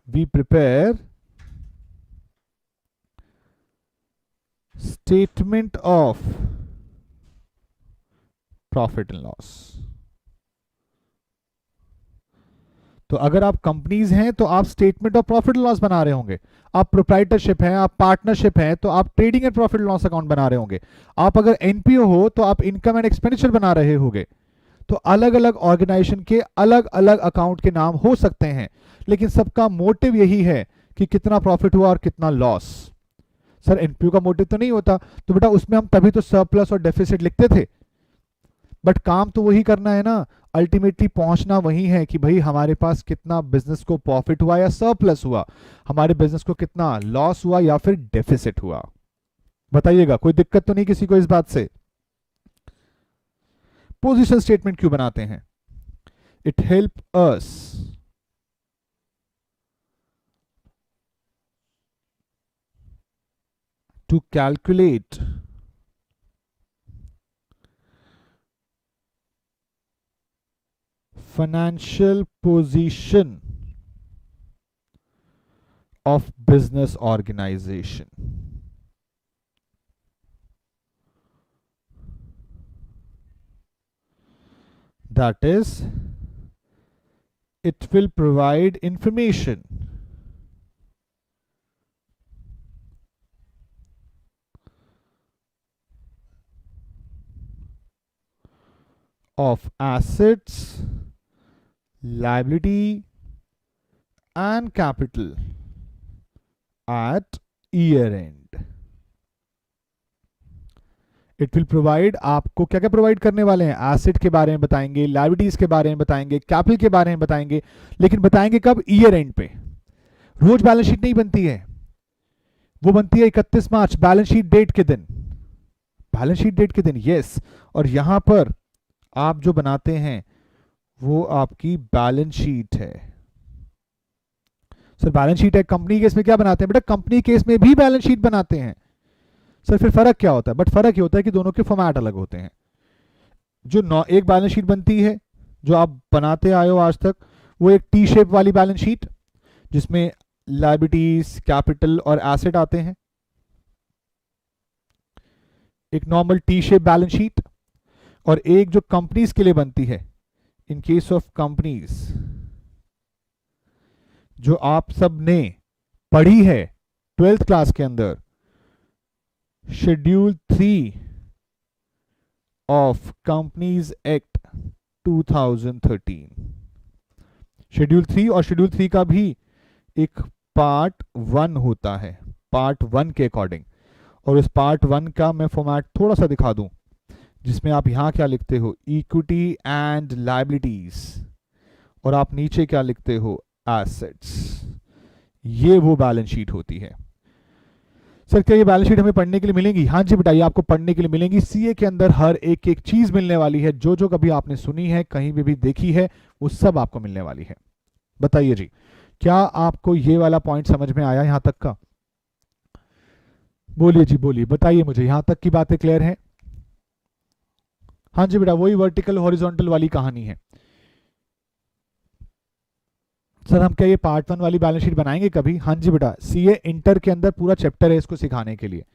we prepare statement of profit and loss. तो अगर आप कंपनीज हैं तो आप statement of profit and loss बना रहे होंगे, आप प्रोप्राइटरशिप हैं, आप पार्टनरशिप हैं तो आप trading and profit and loss account बना रहे होंगे, आप अगर एनपीओ हो तो आप इनकम एंड एक्सपेंडिचर बना रहे होंगे। तो अलग अलग ऑर्गेनाइजेशन के अलग अलग अकाउंट के नाम हो सकते हैं, लेकिन सबका मोटिव यही है कि कितना प्रॉफिट हुआ और कितना लॉस। सर एनपीओ का मोटिव तो नहीं होता, तो बेटा उसमें हम तभी तो सरप्लस और डेफिसिट लिखते थे, बट काम तो वही करना है ना, अल्टीमेटली पहुंचना वही है कि भाई हमारे पास कितना बिजनेस को प्रॉफिट हुआ या सरप्लस हुआ, हमारे बिजनेस को कितना लॉस हुआ या फिर डेफिसिट हुआ। बताइएगा, कोई दिक्कत तो नहीं किसी को इस बात से? पोजीशन स्टेटमेंट क्यों बनाते हैं? It help us to calculate financial position of business organization। That is, it will provide information of assets, liability and capital at year end. It will provide, आपको क्या क्या प्रोवाइड करने वाले हैं, एसेट के बारे में बताएंगे, लायबिलिटीज के बारे में बताएंगे, कैपिटल के बारे में बताएंगे, लेकिन बताएंगे कब, ईयर एंड पे। रोज बैलेंस शीट नहीं बनती है, वो बनती है 31 मार्च, बैलेंस शीट डेट के दिन, बैलेंस शीट डेट के दिन, यस। और यहां पर आप जो बनाते हैं वो आपकी बैलेंस शीट है। सर बैलेंस शीट है, कंपनी केस में क्या बनाते हैं बेटा, कंपनी केस में भी बैलेंस शीट बनाते हैं। सर फिर फर्क क्या होता है, बट फर्क ये होता है कि दोनों के फॉर्मेट अलग होते हैं। जो एक बैलेंस शीट बनती है जो आप बनाते आए हो आज तक, वो एक टी शेप वाली बैलेंस शीट जिसमें लायबिलिटीज, कैपिटल और एसेट आते हैं, एक normal T shape balance sheet. और एक जो कंपनीज के लिए बनती है, इन केस ऑफ कंपनीज, जो आप सब ने पढ़ी है 12th क्लास के अंदर, schedule 3 of companies act 2013। Schedule 3 और शेड्यूल 3 का भी एक पार्ट 1 होता है, पार्ट 1 के अकॉर्डिंग। और इस पार्ट 1 का मैं फॉर्मेट थोड़ा सा दिखा दूं, जिसमें आप यहां क्या लिखते हो, इक्विटी एंड लायबिलिटीज, और आप नीचे क्या लिखते हो, एसेट्स। ये वो बैलेंस शीट होती है। सर क्या ये बैलेंस शीट हमें पढ़ने के लिए मिलेंगी? हाँ जी बेटा, ये आपको पढ़ने के लिए मिलेंगी। सीए के अंदर हर एक एक चीज मिलने वाली है, जो जो कभी आपने सुनी है, कहीं भी देखी है, वो सब आपको मिलने वाली है। बताइए जी, क्या आपको ये वाला पॉइंट समझ में आया यहां तक का? बोलिए जी, बोलिए, बताइए मुझे, यहां तक की बातें क्लियर हैं? हाँ जी बेटा, वही वर्टिकल हॉरिजॉन्टल वाली कहानी है। सर हम क्या ये पार्ट 1 वाली बैलेंस शीट बनाएंगे कभी? हाँ जी बेटा, सीए इंटर के अंदर पूरा चैप्टर है इसको सिखाने के लिए,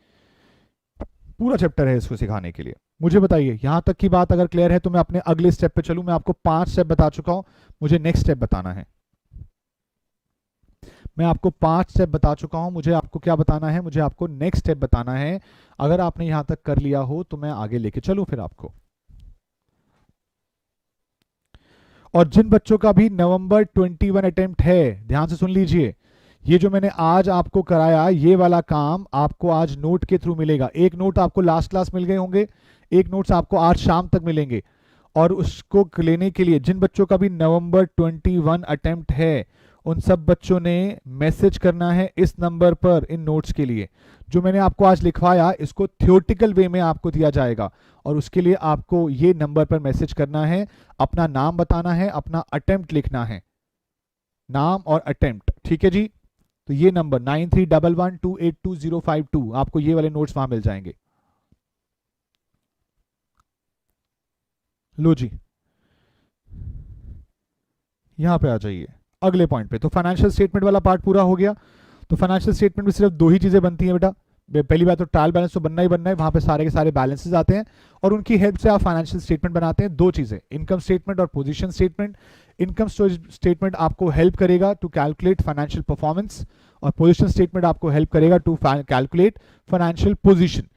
पूरा चैप्टर है इसको सिखाने के लिए। मुझे बताइए, यहां तक की बात अगर क्लियर है तो मैं अपने अगले स्टेप पे चलूं। मैं आपको 5 स्टेप बता चुका हूं, मुझे नेक्स्ट स्टेप बताना है। मैं आपको 5 स्टेप बता चुका हूं, मुझे आपको क्या बताना है, मुझे आपको नेक्स्ट स्टेप बताना है। अगर आपने यहां तक कर लिया हो तो मैं आगे लेके चलूं फिर आपको। और जिन बच्चों का भी नवंबर 21 अटेम्प्ट है, ध्यान से सुन लीजिए, ये जो मैंने आज आपको कराया, ये वाला काम आपको आज नोट के थ्रू मिलेगा। एक नोट आपको लास्ट क्लास मिल गए होंगे, एक नोट्स आपको आज शाम तक मिलेंगे। और उसको लेने के लिए जिन बच्चों का भी नवंबर 21 अटेम्प्ट है, उन सब बच्चों ने मैसेज करना है इस नंबर पर इन नोट्स के लिए। जो मैंने आपको आज लिखवाया, इसको थ्योरेटिकल वे में आपको दिया जाएगा, और उसके लिए आपको ये नंबर पर मैसेज करना है, अपना नाम बताना है, अपना अटेम्प्ट लिखना है, नाम और अटेम्प्ट, ठीक है जी। तो ये नंबर 9311282052, आपको ये वाले नोट्स वहां मिल जाएंगे। लो जी, यहां पे आ जाइए अगले पॉइंट पे। तो फाइनेंशियल स्टेटमेंट वाला पार्ट पूरा हो गया। तो फाइनेंशियल स्टेटमेंट में सिर्फ 2 ही चीजें बनती हैं बेटा। पहली बात तो ट्रायल बैलेंस तो बनना ही बनना है, वहां पे सारे के सारे बैलेंसेस आते हैं, और उनकी हेल्प से आप फाइनेंशियल स्टेटमेंट बनाते हैं। 2 चीजें, इनकम स्टेटमेंट और पोजीशन स्टेटमेंट। इनकम स्टेटमेंट आपको हेल्प करेगा टू कैलकुलेट फाइनेंशियल परफॉर्मेंस, और पोजीशन स्टेटमेंट आपको हेल्प करेगा to calculate financial position.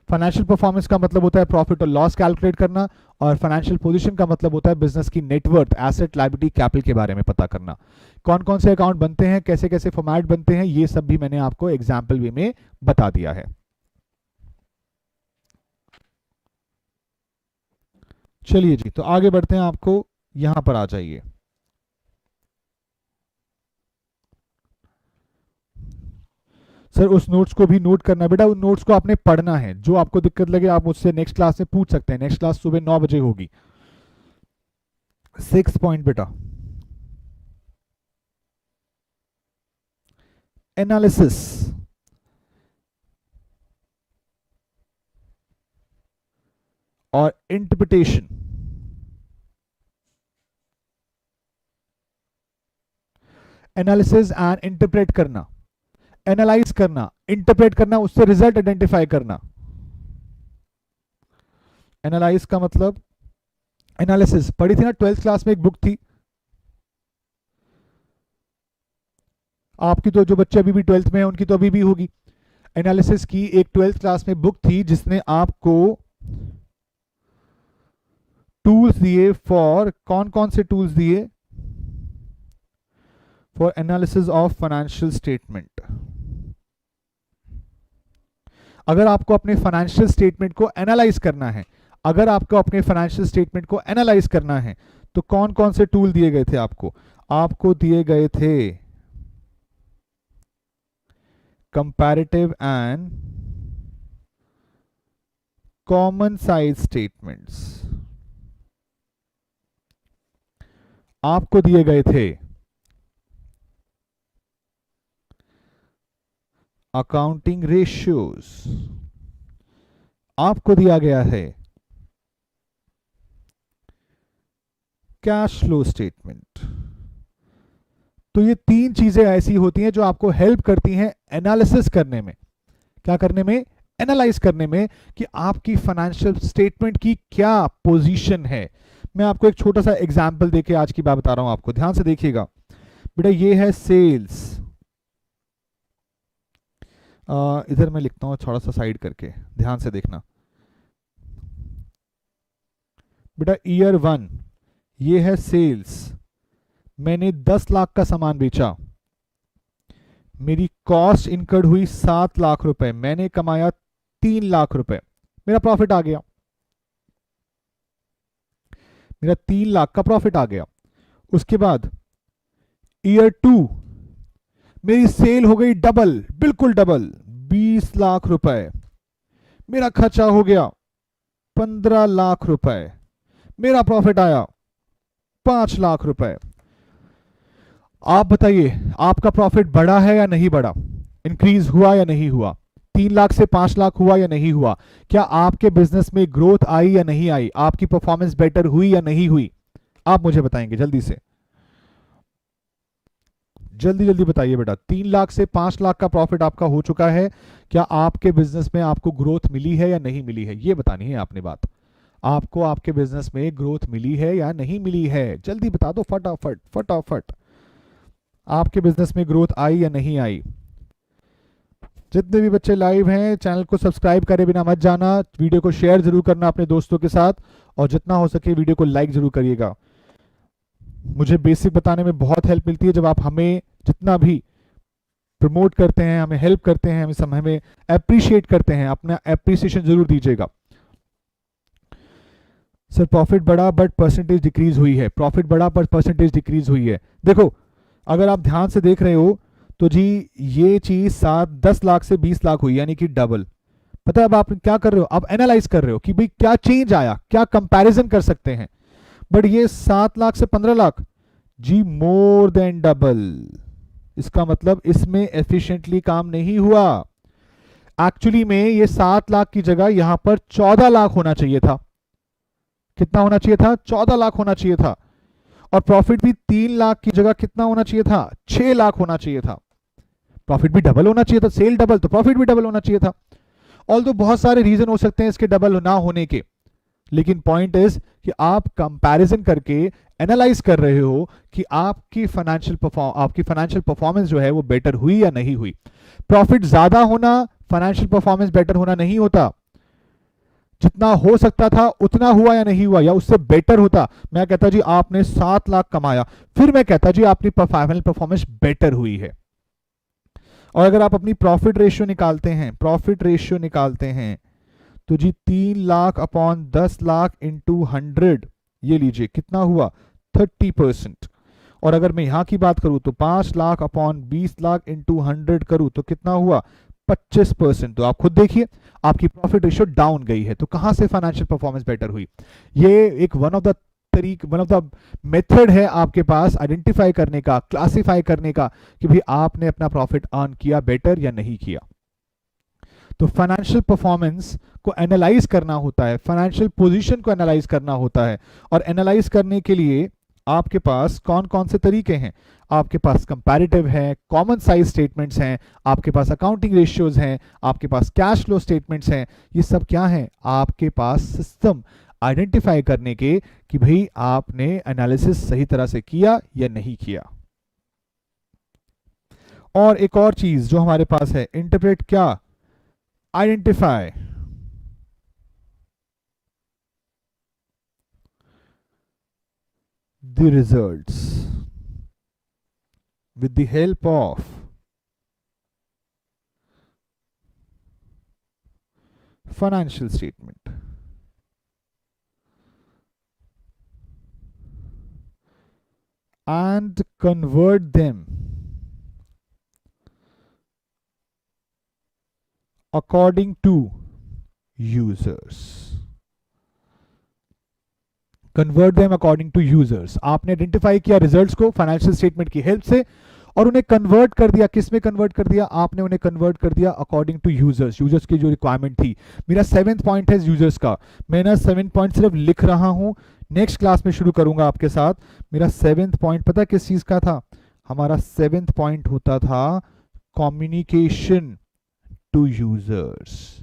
Financial performance का मतलब होता है प्रॉफिट और लॉस कैलकुलेट करना, और फाइनेंशियल पोजीशन का मतलब होता है बिजनेस की नेटवर्थ, एसेट, लायबिलिटी, कैपिटल के बारे में पता करना। कौन कौन से अकाउंट बनते हैं, कैसे कैसे फॉर्मेट बनते हैं, ये सब भी मैंने आपको एग्जाम्पल वे में बता दिया है। चलिए जी, तो आगे बढ़ते हैं, आपको यहां पर आ जाइए। सर उस नोट्स को भी नोट करना बेटा, उन नोट्स को आपने पढ़ना है। जो आपको दिक्कत लगे आप मुझसे नेक्स्ट क्लास में पूछ सकते हैं। नेक्स्ट क्लास सुबह 9 बजे होगी। 6 पॉइंट बेटा, एनालिसिस और इंटरप्रिटेशन। एनालिसिस एंड इंटरप्रेट करना, एनालाइज करना, इंटरप्रेट करना, उससे रिजल्ट आइडेंटिफाई करना। एनालाइज का मतलब, एनालिसिस पढ़ी थी ना 12th क्लास में, एक बुक थी आपकी, तो जो बच्चे अभी भी 12th में हैं उनकी तो अभी भी होगी। एनालिसिस की एक 12th क्लास में बुक थी जिसने आपको टूल्स दिए फॉर, कौन कौन से टूल्स दिए for analysis of financial statement. अगर आपको अपने फाइनेंशियल स्टेटमेंट को एनालाइज करना है, अगर आपको अपने फाइनेंशियल स्टेटमेंट को एनालाइज करना है तो कौन कौन से टूल दिए गए थे आपको? आपको दिए गए थे comparative and common size statements, आपको दिए गए थे अकाउंटिंग रेशियोज, आपको दिया गया है कैश फ्लो स्टेटमेंट। तो ये तीन चीजें ऐसी होती हैं जो आपको हेल्प करती हैं एनालिसिस करने में। क्या करने में? एनालाइज करने में कि आपकी फाइनेंशियल स्टेटमेंट की क्या पोजीशन है। मैं आपको एक छोटा सा एग्जांपल देके आज की बात बता रहा हूं, आपको ध्यान से देखिएगा बेटा। ये है सेल्स, इधर मैं लिखता हूं थोड़ा सा साइड करके, ध्यान से देखना बेटा। ईयर 1 ये है सेल्स, मैंने 10 लाख का सामान बेचा, मेरी कॉस्ट इनकर्ड हुई 7 लाख रुपए, मैंने कमाया 3 लाख रुपए, मेरा प्रॉफिट आ गया, मेरा 3 लाख का प्रॉफिट आ गया। उसके बाद ईयर 2 मेरी सेल हो गई डबल, बिल्कुल डबल, 20 लाख रुपए, मेरा खर्चा हो गया 15 लाख रुपए, मेरा प्रॉफिट आया 5 लाख रुपए। आप बताइए आपका प्रॉफिट बढ़ा है या नहीं बढ़ा? इंक्रीज हुआ या नहीं हुआ? 3 लाख से 5 लाख हुआ या नहीं हुआ? क्या आपके बिजनेस में ग्रोथ आई या नहीं आई? आपकी परफॉर्मेंस बेटर हुई या नहीं हुई? आप मुझे बताएंगे जल्दी से, जल्दी जल्दी बताइए बेटा। 3 लाख से 5 लाख का प्रॉफिट आपका हो चुका है, क्या आपके बिजनेस में आपको ग्रोथ मिली है या नहीं मिली है? ये बतानी है आपने बात। आपको आपके बिजनेस में ग्रोथ मिली है या नहीं मिली है? जल्दी बता दो फटाफट फटाफट। आपके बिजनेस में ग्रोथ आई या नहीं आई? जितने भी बच्चे लाइव हैं चैनल को सब्सक्राइब करे बिना मत जाना, वीडियो को शेयर जरूर करना अपने दोस्तों के साथ, और जितना हो सके वीडियो को लाइक जरूर करिएगा। मुझे बेसिक बताने में बहुत हेल्प मिलती है जब आप हमें जितना भी प्रमोट करते हैं, हमें हेल्प करते हैं, हमें अप्रिशिएट करते हैं, अपना अप्रिसिएशन जरूर दीजिएगा। सर प्रॉफिट बढ़ा बट परसेंटेज डिक्रीज हुई है, प्रॉफिट बढ़ा पर परसेंटेज डिक्रीज हुई है। देखो अगर आप ध्यान से देख रहे हो तो जी ये चीज 10 लाख से 20 लाख हुई, यानी कि डबल। पता है अब आप क्या कर रहे हो? आप एनालाइज कर रहे हो कि भाई क्या चेंज आया, क्या कंपैरिजन कर सकते हैं। बट ये 7 लाख से 15 लाख, जी मोर देन डबल। इसका मतलब इसमें एफिशिएंटली काम नहीं हुआ। एक्चुअली में ये 7 लाख की जगह यहां पर 14 लाख होना चाहिए था। कितना होना चाहिए था? 14 लाख होना चाहिए था। और प्रॉफिट भी 3 लाख की जगह कितना होना चाहिए था? 6 लाख होना चाहिए था। प्रॉफिट भी डबल होना चाहिए था, सेल डबल तो प्रॉफिट भी डबल होना चाहिए था। ऑल्दो बहुत सारे रीजन हो सकते हैं इसके डबल ना होने के, लेकिन पॉइंट इज कि आप कंपैरिजन करके एनालाइज कर रहे हो कि आपकी फाइनेंशियल परफॉर्मेंस जो है वो बेटर हुई या नहीं हुई। प्रॉफिट ज्यादा होना फाइनेंशियल परफॉर्मेंस बेटर होना नहीं होता। जितना हो सकता था उतना हुआ या नहीं हुआ, या उससे बेटर होता। मैं कहता जी आपने 7 लाख कमाया, फिर मैं कहता जी आपकी फाइनल परफॉर्मेंस बेटर हुई है। और अगर आप अपनी प्रॉफिट रेशियो निकालते हैं तो जी 3 लाख अपॉन 10 लाख इंटू 100, ये लीजिए कितना हुआ? 30%। और अगर मैं यहां की बात करूं तो 5 लाख अपॉन 20 लाख इंटू 100 करूं तो कितना हुआ? 25%। तो आप खुद देखिए आपकी प्रॉफिट रेशियो डाउन गई है। तो कहां से फाइनेंशियल परफॉर्मेंस बेटर हुई? ये एक वन ऑफ द मेथड है आपके पास आइडेंटिफाई करने का, क्लासिफाई करने का कि भाई आपने अपना प्रॉफिट अर्न किया बेटर या नहीं किया। तो फाइनेंशियल परफॉर्मेंस को एनालाइज करना होता है, फाइनेंशियल पोजीशन को एनालाइज करना होता है। और एनालाइज करने के लिए आपके पास कौन कौन से तरीके हैं? आपके पास कंपैरेटिव है, कॉमन साइज स्टेटमेंट्स हैं, आपके पास अकाउंटिंग रेशियोज हैं, आपके पास कैश फ्लो स्टेटमेंट्स हैं। ये सब क्या है? आपके पास सिस्टम आइडेंटिफाई करने के कि भाई आपने एनालिसिस सही तरह से किया या नहीं किया। और एक और चीज जो हमारे पास है, इंटरप्रेट क्या? Identify. the results with the help of financial statement and convert them according to users. Convert them according to users. आपने आइडेंटिफाई किया रिजल्ट्स को फाइनेंशियल स्टेटमेंट की हेल्प से और उन्हें कन्वर्ट कर दिया। किस में कन्वर्ट कर दिया? आपने उन्हें कन्वर्ट कर दिया अकॉर्डिंग टू यूजर्स। यूजर्स की जो रिक्वायरमेंट थी। मेरा 7th पॉइंट है यूजर्स का। मैं ना 7 पॉइंट सिर्फ लिख रहा हूं, नेक्स्ट क्लास में शुरू करूंगा आपके साथ। मेरा 7th पॉइंट पता किस चीज का था? हमारा 7th पॉइंट होता था कम्युनिकेशन टू यूजर्स।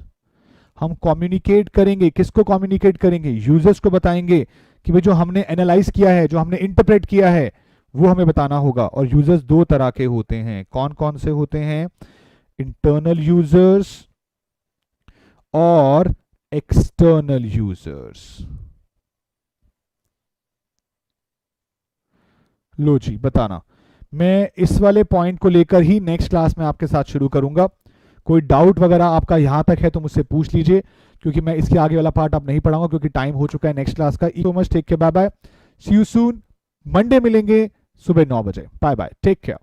हम कम्युनिकेट करेंगे, किसको कम्युनिकेट करेंगे? यूजर्स को बताएंगे कि भाई जो हमने एनालाइज किया है, जो हमने इंटरप्रेट किया है, वो हमें बताना होगा। और यूजर्स दो तरह के होते हैं। कौन कौन से होते हैं? इंटरनल यूजर्स और एक्सटर्नल यूजर्स। लो जी, बताना। मैं इस वाले पॉइंट को लेकर ही नेक्स्ट क्लास में आपके साथ शुरू करूंगा। कोई डाउट वगैरह आपका यहां तक है तो मुझसे पूछ लीजिए, क्योंकि मैं इसके आगे वाला पार्ट अब नहीं पढ़ाऊंगा क्योंकि टाइम हो चुका है नेक्स्ट क्लास का। So much, take care, bye bye, see you soon. Monday मिलेंगे सुबह 9 बजे। Bye bye, take care.